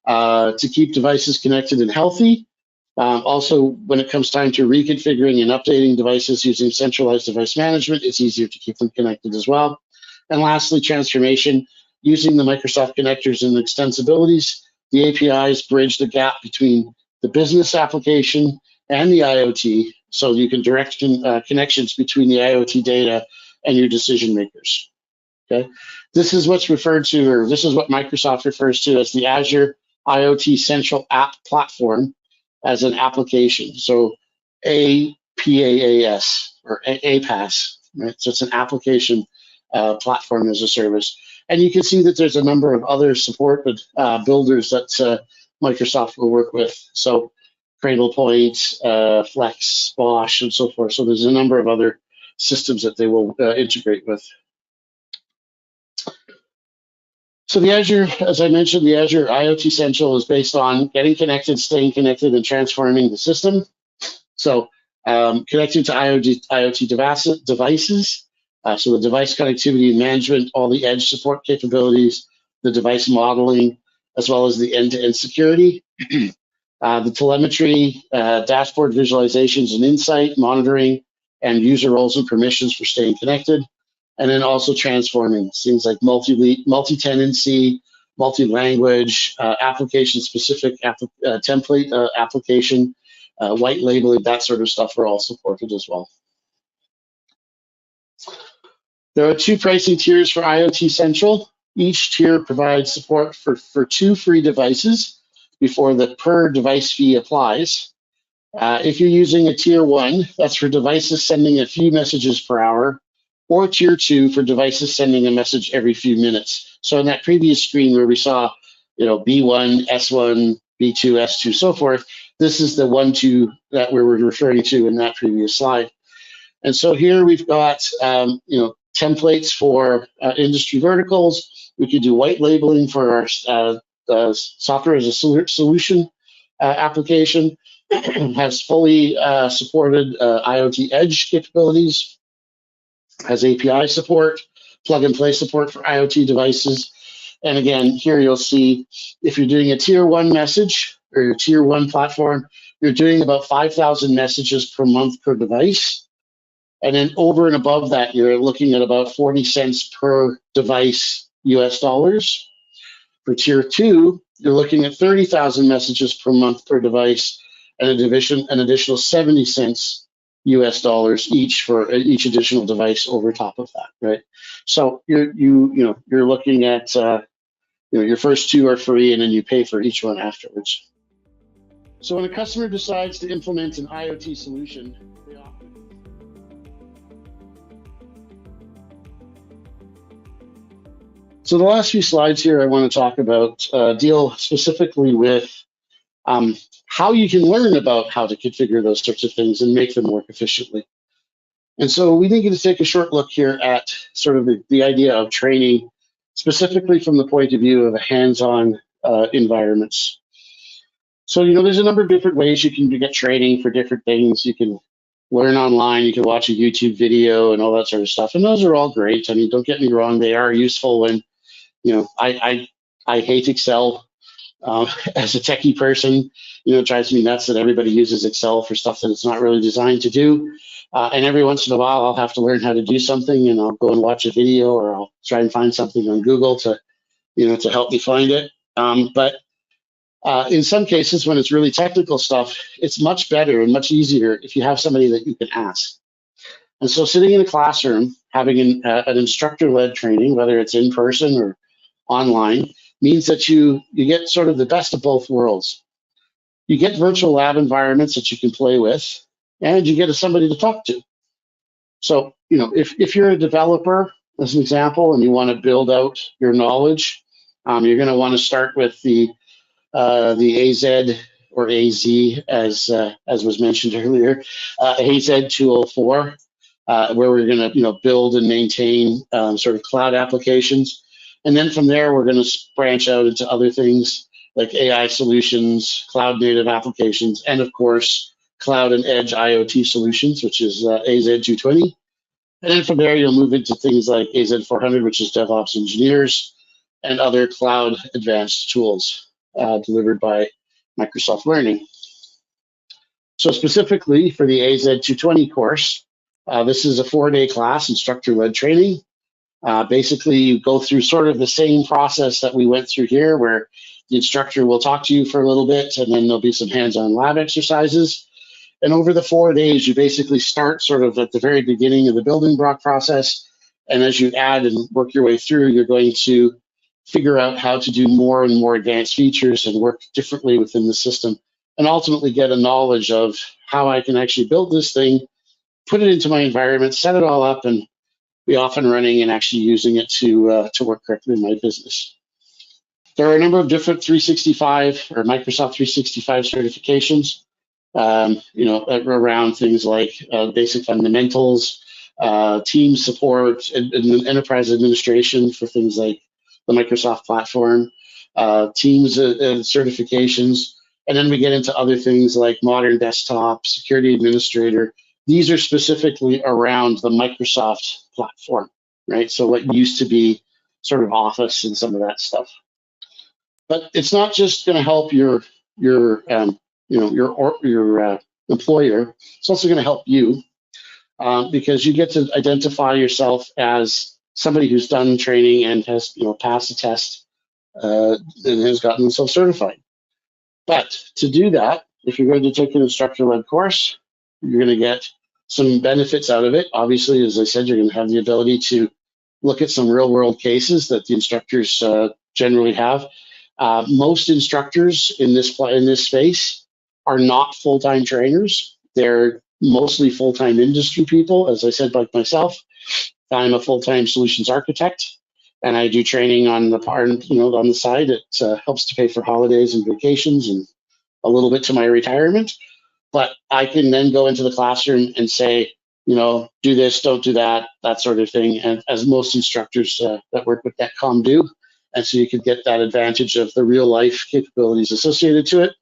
to keep devices connected and healthy. Also, when it comes time to reconfiguring and updating devices using centralized device management, it's easier to keep them connected as well. And lastly, transformation. Using the Microsoft connectors and extensibilities, the APIs bridge the gap between the business application and the IoT, so you can direct connections between the IoT data and your decision makers. Okay, this is what's referred to, or this is what Microsoft refers to as the Azure IoT Central App Platform as an application. So APaaS or APaaS, right? So it's an application platform as a service. And you can see that there's a number of other support builders that Microsoft will work with. So Cradlepoint, Flex, Bosch, and so forth. So there's a number of other systems that they will integrate with. So the Azure, as I mentioned, the Azure IoT Central is based on getting connected, staying connected, and transforming the system. So connecting to IoT devices, so the device connectivity and management, all the edge support capabilities, the device modeling, as well as the end-to-end security, the telemetry, dashboard visualizations and insight, monitoring, and user roles and permissions for staying connected. And then also transforming things like multi-tenancy, multi-language, application-specific template application, white labeling, that sort of stuff are all supported as well. There are 2 pricing tiers for IoT Central. Each tier provides support for 2 free devices before the per device fee applies. If you're using a tier 1, that's for devices sending a few messages per hour, or tier 2 for devices sending a message every few minutes. So in that previous screen where we saw, B1, S1, B2, S2, so forth, this is the 1, 2 that we were referring to in that previous slide. And so here we've got, templates for industry verticals. We could do white labeling for our software as a solution application. has fully supported IoT Edge capabilities, has API support, plug and play support for IoT devices. And again, here you'll see if you're doing a tier one message or your tier one platform, you're doing about 5,000 messages per month per device. And then over and above that, you're looking at about 40 cents per device US dollars. For tier two, you're looking at 30,000 messages per month per device and an additional 70 cents US dollars each for each additional device over top of that, right? So you're looking at your first two are free and then you pay for each one afterwards. So when a customer decides to implement an IoT solution, they often... So the last few slides here I want to talk about deal specifically with how you can learn about how to configure those sorts of things and make them work efficiently. And so we need to take a short look here at sort of the idea of training, specifically from the point of view of a hands-on environments. So, there's a number of different ways you can get training for different things. You can learn online, you can watch a YouTube video and all that sort of stuff. And those are all great. I mean, don't get me wrong, they are useful when, I hate Excel. As a techie person, it drives me nuts that everybody uses Excel for stuff that it's not really designed to do. And every once in a while, I'll have to learn how to do something, and I'll go and watch a video, or I'll try and find something on Google to help me find it. But in some cases, when it's really technical stuff, it's much better and much easier if you have somebody that you can ask. And so sitting in a classroom, having an instructor-led training, whether it's in person or online, means that you get sort of the best of both worlds. You get virtual lab environments that you can play with, and you get somebody to talk to. So, if you're a developer, as an example, and you want to build out your knowledge, you're going to want to start with the AZ or AZ, as was mentioned earlier, AZ 204, where we're going to build and maintain sort of cloud applications. And then from there, we're going to branch out into other things like AI solutions, cloud native applications, and of course, cloud and edge IoT solutions, which is AZ 220. And then from there, you'll move into things like AZ 400, which is DevOps engineers, and other cloud advanced tools delivered by Microsoft Learning. So specifically for the AZ 220 course, this is a 4-day class, instructor-led training. Basically, you go through sort of the same process that we went through here, where the instructor will talk to you for a little bit, and then there'll be some hands-on lab exercises. And over the 4 days, you basically start sort of at the very beginning of the building block process. And as you add and work your way through, you're going to figure out how to do more and more advanced features and work differently within the system, and ultimately get a knowledge of how I can actually build this thing, put it into my environment, set it all up, and be off and running and actually using it to work correctly in my business. There are a number of different 365 or Microsoft 365 certifications, around things like basic fundamentals, team support, and enterprise administration for things like the Microsoft platform, Teams certifications, and then we get into other things like modern desktop, security administrator. These are specifically around the Microsoft platform, right? So what used to be sort of Office and some of that stuff. But it's not just going to help your employer. It's also going to help you because you get to identify yourself as somebody who's done training and has passed the test and has gotten themselves certified. But to do that, if you're going to take an instructor-led course, you're going to get some benefits out of it. Obviously, as I said, you're going to have the ability to look at some real-world cases that the instructors generally have. Most instructors in this space are not full-time trainers. They're mostly full-time industry people. As I said, like myself, I'm a full-time solutions architect, and I do training on the part, on the side. It helps to pay for holidays and vacations and a little bit to my retirement. But I can then go into the classroom and say, do this, don't do that, that sort of thing, and as most instructors that work with NetCom do. And so you could get that advantage of the real life capabilities associated to it.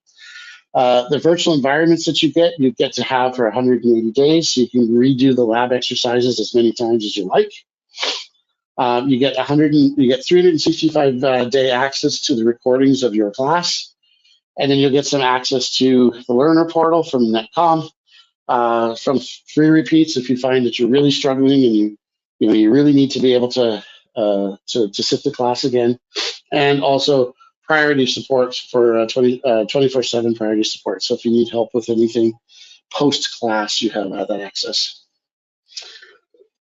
The virtual environments that you get to have for 180 days. So you can redo the lab exercises as many times as you like. You get 365 day access to the recordings of your class, and then you'll get some access to the learner portal from NetCom, from free repeats if you find that you're really struggling and you really need to be able to sit the class again, and also priority support for 24/7 priority support. So if you need help with anything post class, you have that access.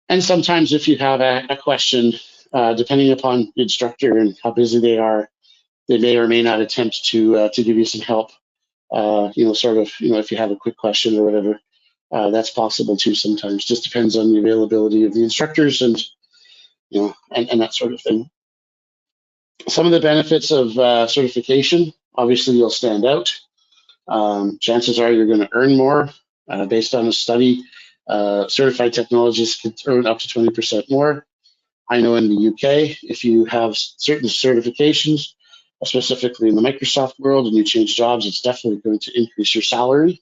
And sometimes if you have a question, depending upon the instructor and how busy they are, they may or may not attempt to give you some help. If you have a quick question or whatever, that's possible too sometimes. Just depends on the availability of the instructors and that sort of thing. Some of the benefits of certification, obviously you'll stand out. Chances are you're going to earn more. Based on a study, certified technologists can earn up to 20% more. I know in the UK, if you have certain certifications, specifically in the Microsoft world, and you change jobs, it's definitely going to increase your salary.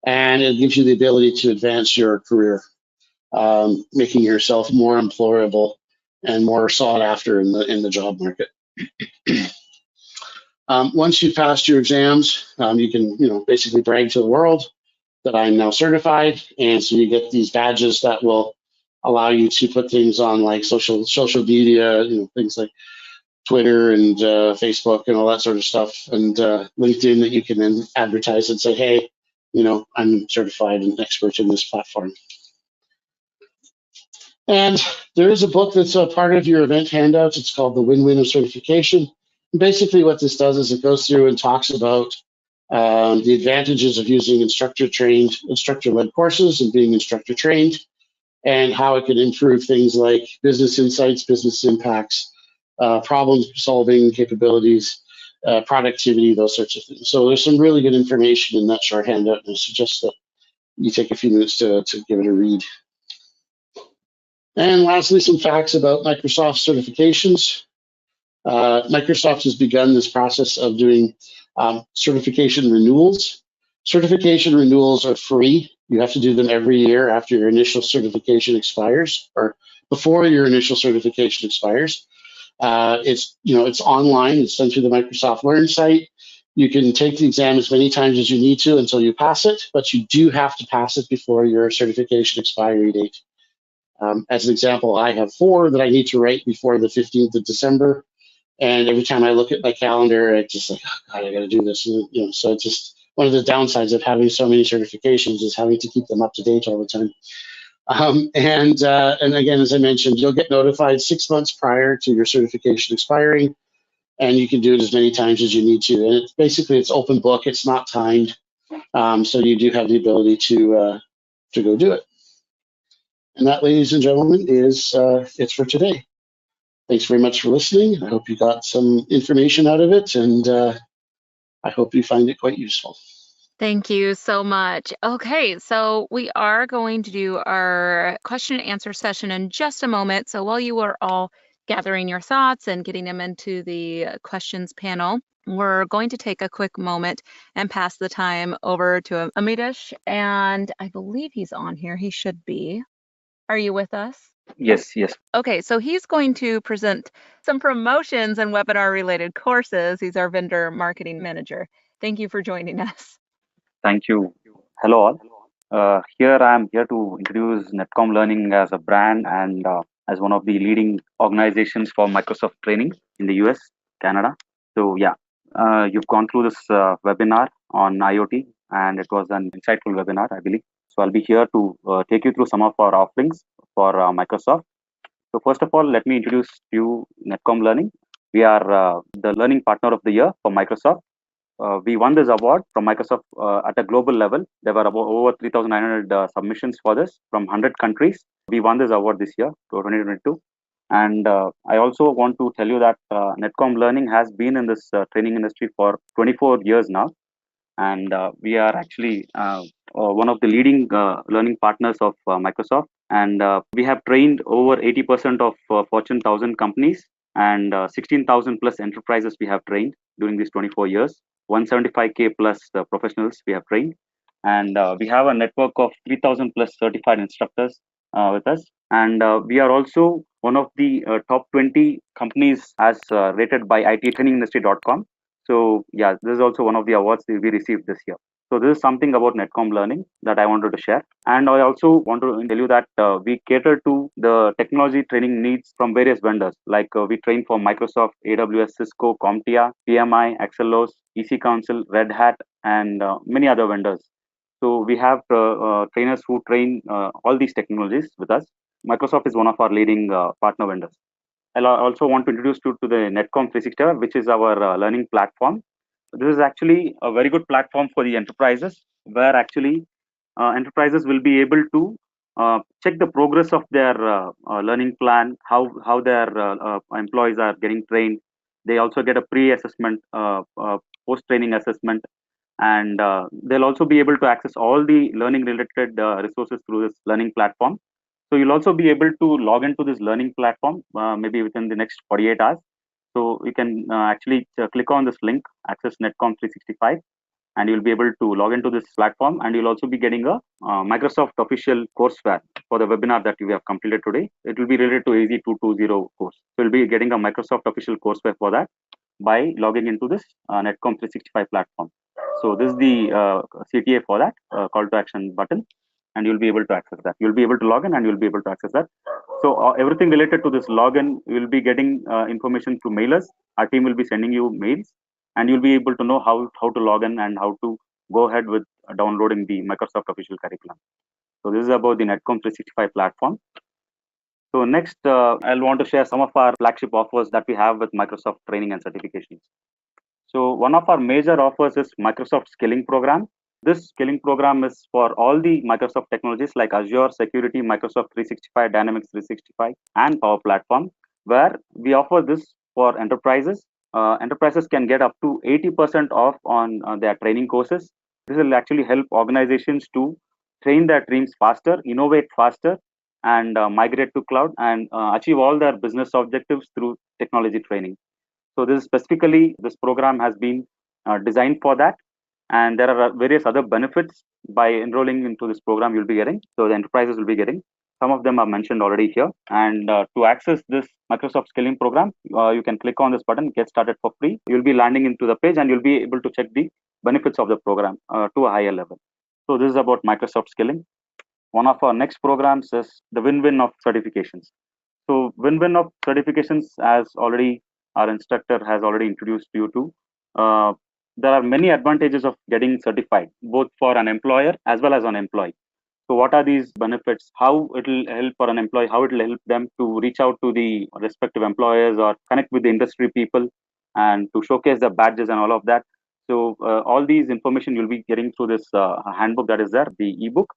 And it gives you the ability to advance your career, making yourself more employable and more sought after in the job market. Once you've passed your exams, you can basically brag to the world that I'm now certified, and so you get these badges that will allow you to put things on like social media, things like Twitter and Facebook and all that sort of stuff, and LinkedIn that you can then advertise and say, hey, I'm certified and expert in this platform. And there is a book that's a part of your event handouts. It's called The Win-Win of Certification. And basically what this does is it goes through and talks about the advantages of using instructor-led courses and being instructor-trained, and how it can improve things like business insights, business impacts, problem-solving capabilities, productivity, those sorts of things. So there's some really good information in that short handout, and I suggest that you take a few minutes to give it a read. And lastly, some facts about Microsoft certifications. Microsoft has begun this process of doing certification renewals. Certification renewals are free. You have to do them every year after your initial certification expires, or before your initial certification expires. It's online. It's done through the Microsoft Learn site. You can take the exam as many times as you need to until you pass it, but you do have to pass it before your certification expiry date. As an example, I have 4 that I need to write before the 15th of December. And every time I look at my calendar, it's just like, oh God, I got to do this. And, so it's just one of the downsides of having so many certifications is having to keep them up to date all the time. And again, as I mentioned, you'll get notified 6 months prior to your certification expiring, and you can do it as many times as you need to. And it's open book. It's not timed, so you do have the ability to go do it. And that, ladies and gentlemen, is it for today. Thanks very much for listening. I hope you got some information out of it, and I hope you find it quite useful. Thank you so much. Okay, so we are going to do our question and answer session in just a moment. So while you are all gathering your thoughts and getting them into the questions panel, we're going to take a quick moment and pass the time over to Amitesh, and I believe he's on here. He should be. Are you with us? Yes. Okay, so he's going to present some promotions and webinar-related courses. He's our vendor marketing manager. Thank you for joining us. Thank you. Hello all. Here I am here to introduce NetCom Learning as a brand and as one of the leading organizations for Microsoft training in the US, Canada. So yeah, you've gone through this webinar on IoT, and it was an insightful webinar, I believe. So I'll be here to take you through some of our offerings for Microsoft. So first of all, let me introduce you NetCom Learning. We are the learning partner of the year for Microsoft. We won this award from Microsoft at a global level. There were over 3,900 submissions for this from 100 countries. We won this award this year, 2022. And I also want to tell you that NetCom Learning has been in this training industry for 24 years now. And we are actually one of the leading learning partners of Microsoft. And we have trained over 80% of Fortune 1000 companies, and 16,000 plus enterprises we have trained during these 24 years. 175K plus professionals we have trained. And we have a network of 3,000 plus certified instructors with us. And we are also one of the top 20 companies as rated by ittrainingindustry.com. So yeah, this is also one of the awards that we received this year. So this is something about NetCom learning that I wanted to share. And I also want to tell you that we cater to the technology training needs from various vendors. Like we train for Microsoft, AWS, Cisco, CompTIA, PMI, Axelos, EC Council, Red Hat, and many other vendors. So we have trainers who train all these technologies with us. Microsoft is one of our leading partner vendors. I also want to introduce you to the NetCom 360, which is our learning platform. This is actually a very good platform for the enterprises, where actually enterprises will be able to check the progress of their learning plan, how their employees are getting trained. They also get a pre-assessment, post-training assessment, and they'll also be able to access all the learning related resources through this learning platform. So you'll also be able to log into this learning platform maybe within the next 48 hours. So you can actually click on this link, access NetCom 365, and you'll be able to log into this platform, and you'll also be getting a Microsoft official courseware for the webinar that we have completed today. It will be related to AZ 220 course. So you'll be getting a Microsoft official courseware for that by logging into this NetCom 365 platform. So this is the CTA for that call to action button, and you'll be able to access that. You'll be able to log in and you'll be able to access that. So everything related to this login, you'll be getting information through mailers. Our team will be sending you mails, and you'll be able to know how to log in and how to go ahead with downloading the Microsoft official curriculum. So this is about the NetCom 365 platform. So next, I'll want to share some of our flagship offers that we have with Microsoft training and certifications. So one of our major offers is Microsoft Skilling Program. This skilling program is for all the Microsoft technologies like Azure, Security, Microsoft 365, Dynamics 365, and Power Platform, where we offer this for enterprises. Enterprises can get up to 80% off on their training courses. This will actually help organizations to train their teams faster, innovate faster, and migrate to cloud and achieve all their business objectives through technology training. So this program has been designed for that, and there are various other benefits by enrolling into this program you'll be getting. So the enterprises will be getting. Some of them are mentioned already here. And to access this Microsoft Skilling Program, you can click on this button, get started for free. You'll be landing into the page, and you'll be able to check the benefits of the program to a higher level. So this is about Microsoft Skilling. One of our next programs is the win-win of certifications. So win-win of certifications, as already our instructor has already introduced you to, there are many advantages of getting certified, both for an employer as well as an employee. So what are these benefits? How it will help for an employee? How it will help them to reach out to the respective employers or connect with the industry people and to showcase the badges and all of that. So all these information you'll be getting through this handbook that is there, the ebook.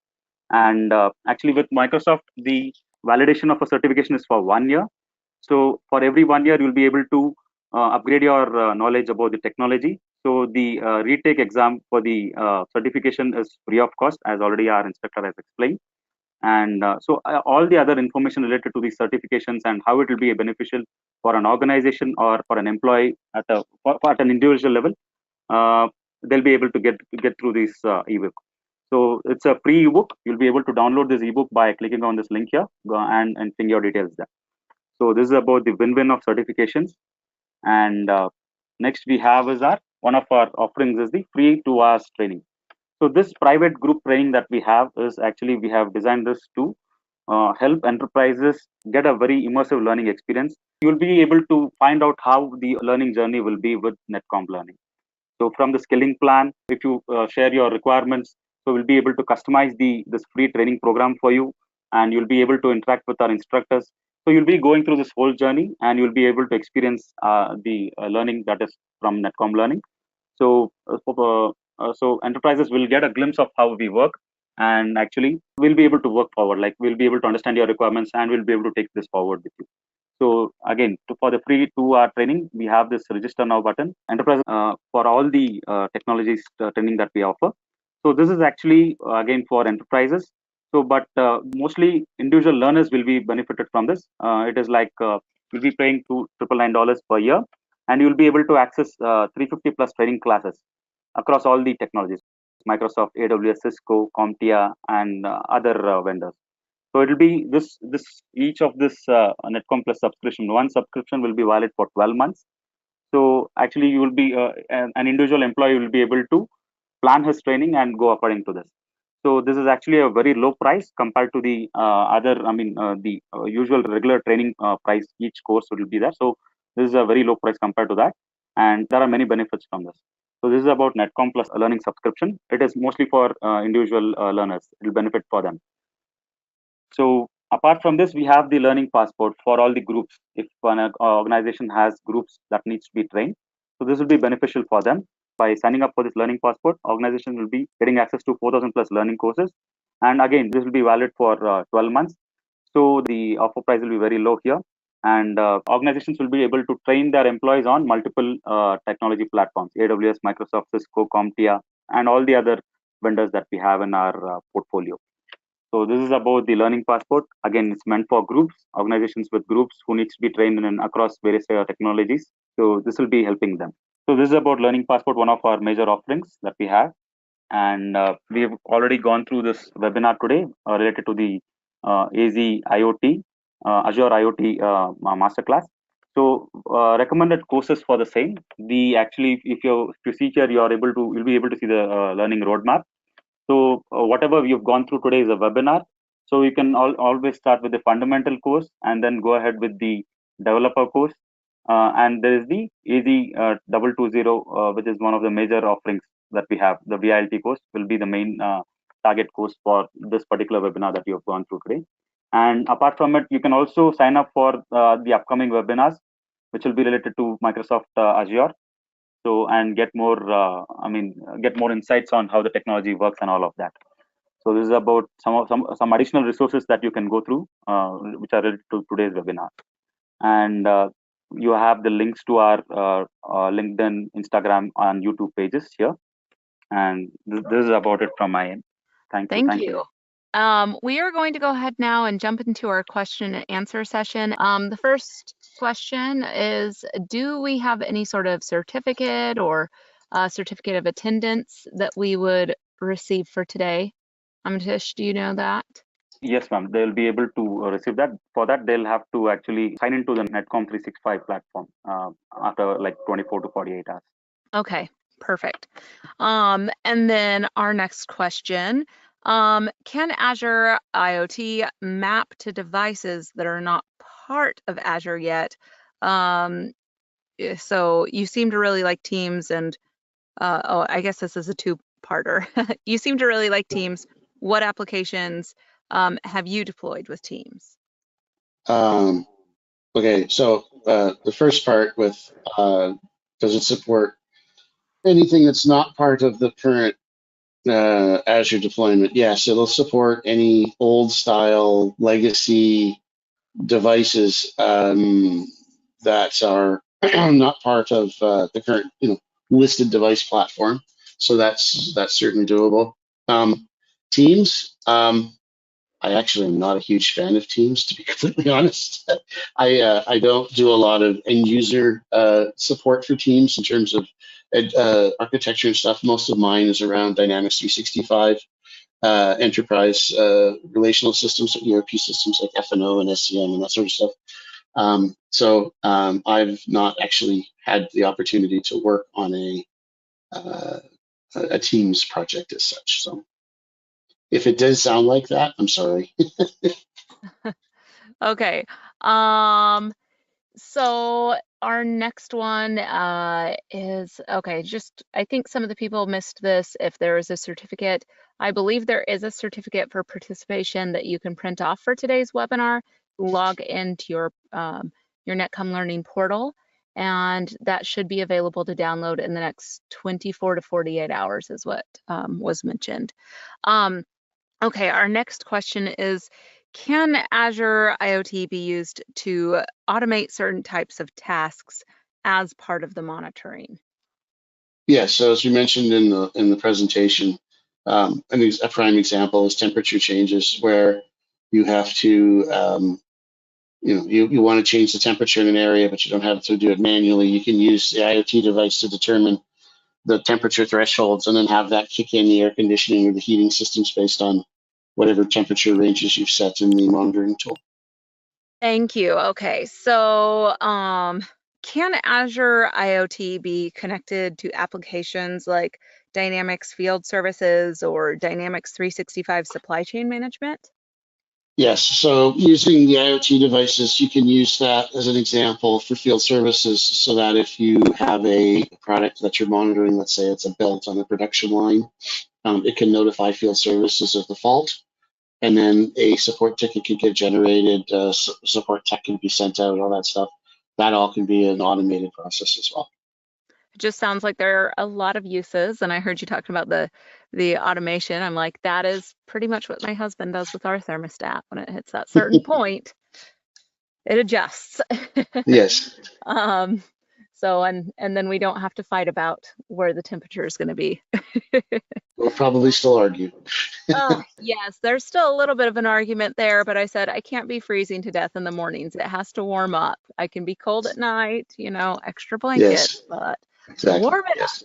And actually with Microsoft, the validation of a certification is for 1 year. So for every 1 year, you'll be able to upgrade your knowledge about the technology. So the retake exam for the certification is free of cost, as already our instructor has explained. And so all the other information related to these certifications and how it will be beneficial for an organization or for an employee at an individual level, they'll be able to get through this ebook. So it's a free ebook. You'll be able to download this ebook by clicking on this link here and ping your details there. So this is about the win-win of certifications. And next we have is one of our offerings is the free 2 hours training. So this private group training that we have is actually, we have designed this to help enterprises get a very immersive learning experience. You'll be able to find out how the learning journey will be with NetCom Learning. So from the skilling plan, if you share your requirements, so we'll be able to customize this free training program for you, and you'll be able to interact with our instructors. So you'll be going through this whole journey, and you'll be able to experience the learning that is from NetCom Learning. So so enterprises will get a glimpse of how we work, and actually we'll be able to work forward. Like, we'll be able to understand your requirements, and we'll be able to take this forward with you. So again, for the free 2-hour training, we have this register now button. Enterprise for all the technologies training that we offer. So this is actually again for enterprises. So, but mostly individual learners will be benefited from this. It is like you'll be paying $299 per year, and you'll be able to access 350 plus training classes. across all the technologies, Microsoft, AWS, Cisco, CompTIA, and other vendors. So it will be each of this NetCom Plus subscription. One subscription will be valid for 12 months. So actually, you will be an individual employee will be able to plan his training and go according to this. So this is actually a very low price compared to the usual regular training price. Each course will be there. So this is a very low price compared to that, and there are many benefits from this. So this is about NetCom Plus learning subscription. It is mostly for individual learners. It will benefit for them. So apart from this, we have the learning passport for all the groups. If an organization has groups that needs to be trained, so this will be beneficial for them. By signing up for this learning passport, organization will be getting access to 4,000 plus learning courses. And again, this will be valid for 12 months. So the offer price will be very low here. And organizations will be able to train their employees on multiple technology platforms, AWS, Microsoft, Cisco, CompTIA, and all the other vendors that we have in our portfolio. So this is about the learning passport. Again, it's meant for groups, organizations with groups who needs to be trained in across various technologies. So this will be helping them. So this is about learning passport, one of our major offerings that we have. And we have already gone through this webinar today related to the AZ IoT, Azure IoT masterclass. So recommended courses for the same. If you see here, you'll be able to see the learning roadmap. So whatever we've gone through today is a webinar. So you can always start with the fundamental course and then go ahead with the developer course. And there is the AZ 220, which is one of the major offerings that we have. The VILT course will be the main target course for this particular webinar that you have gone through today. And apart from it, you can also sign up for the upcoming webinars, which will be related to Microsoft Azure. So and get more get more insights on how the technology works and all of that. So this is about some additional resources that you can go through, which are related to today's webinar. And you have the links to our LinkedIn, Instagram, and YouTube pages here. And this is about it from my end. Thank you. We are going to go ahead now and jump into our question and answer session. The first question is, do we have any sort of certificate or certificate of attendance that we would receive for today? Amitish, do you know that? Yes, ma'am. They'll be able to receive that. For that, they'll have to actually sign into the NetCom 365 platform after like 24 to 48 hours. Okay, perfect. And then our next question, can Azure IoT map to devices that are not part of Azure yet? So you seem to really like Teams and, I guess this is a two-parter. You seem to really like Teams. What applications have you deployed with Teams? Okay, so the first part with does it support anything that's not part of the current Azure deployment? Yes, it'll support any old style legacy devices that are not part of the current listed device platform. So that's certainly doable. Teams. I actually am not a huge fan of Teams, to be completely honest. I don't do a lot of end user support for Teams in terms of architecture and stuff. Most of mine is around Dynamics 365 enterprise relational systems, ERP systems like F&O and SCM and that sort of stuff. So I've not actually had the opportunity to work on a Teams project as such. So if it does sound like that, I'm sorry. Okay. So our next one is, okay, I think some of the people missed this. If there is a certificate, I believe there is a certificate for participation that you can print off for today's webinar. Log into your NetCom Learning portal, and that should be available to download in the next 24 to 48 hours is what was mentioned. Okay, our next question is, can Azure IoT be used to automate certain types of tasks as part of the monitoring? Yes, so as you mentioned in the presentation, a prime example is temperature changes, where you have to, you want to change the temperature in an area, but you don't have to do it manually. You can use the IoT device to determine the temperature thresholds and then have that kick in the air conditioning or the heating systems based on whatever temperature ranges you've set in the monitoring tool. Thank you. Okay, so can Azure IoT be connected to applications like Dynamics Field Services or Dynamics 365 Supply Chain Management? Yes, so using the IoT devices, you can use that as an example for field services so that if you have a product that you're monitoring, let's say it's a belt on the production line, it can notify field services of the fault, and then a support ticket can get generated, support tech can be sent out, all that stuff. That all can be an automated process as well. It just sounds like there are a lot of uses, and I heard you talking about the automation. I'm like, that is pretty much what my husband does with our thermostat. When it hits that certain point, it adjusts. Yes. So and then we don't have to fight about where the temperature is going to be. We'll probably still argue. Yes, there's still a little bit of an argument there, but I said I can't be freezing to death in the mornings. It has to warm up. I can be cold at night, extra blankets, Yes, but exactly. warm it Yes.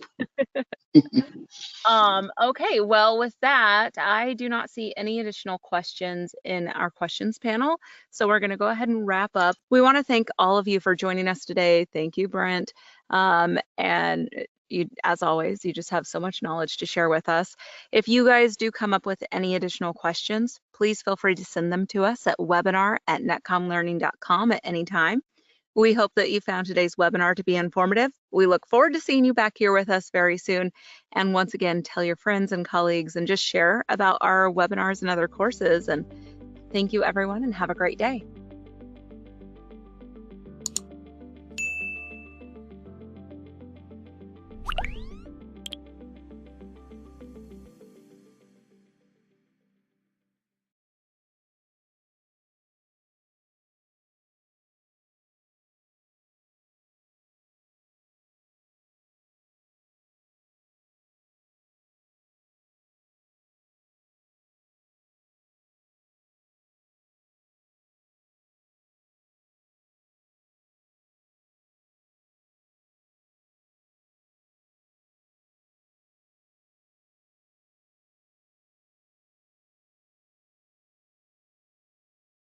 Okay, well, with that, I do not see any additional questions in our questions panel. So we're going to go ahead and wrap up. We want to thank all of you for joining us today. Thank you, Brent. And you, as always, you just have so much knowledge to share with us. If you guys do come up with any additional questions, please feel free to send them to us at webinar@netcomlearning.com at any time. We hope that you found today's webinar to be informative. We look forward to seeing you back here with us very soon. And once again, tell your friends and colleagues and just share about our webinars and other courses. And thank you, everyone, and have a great day.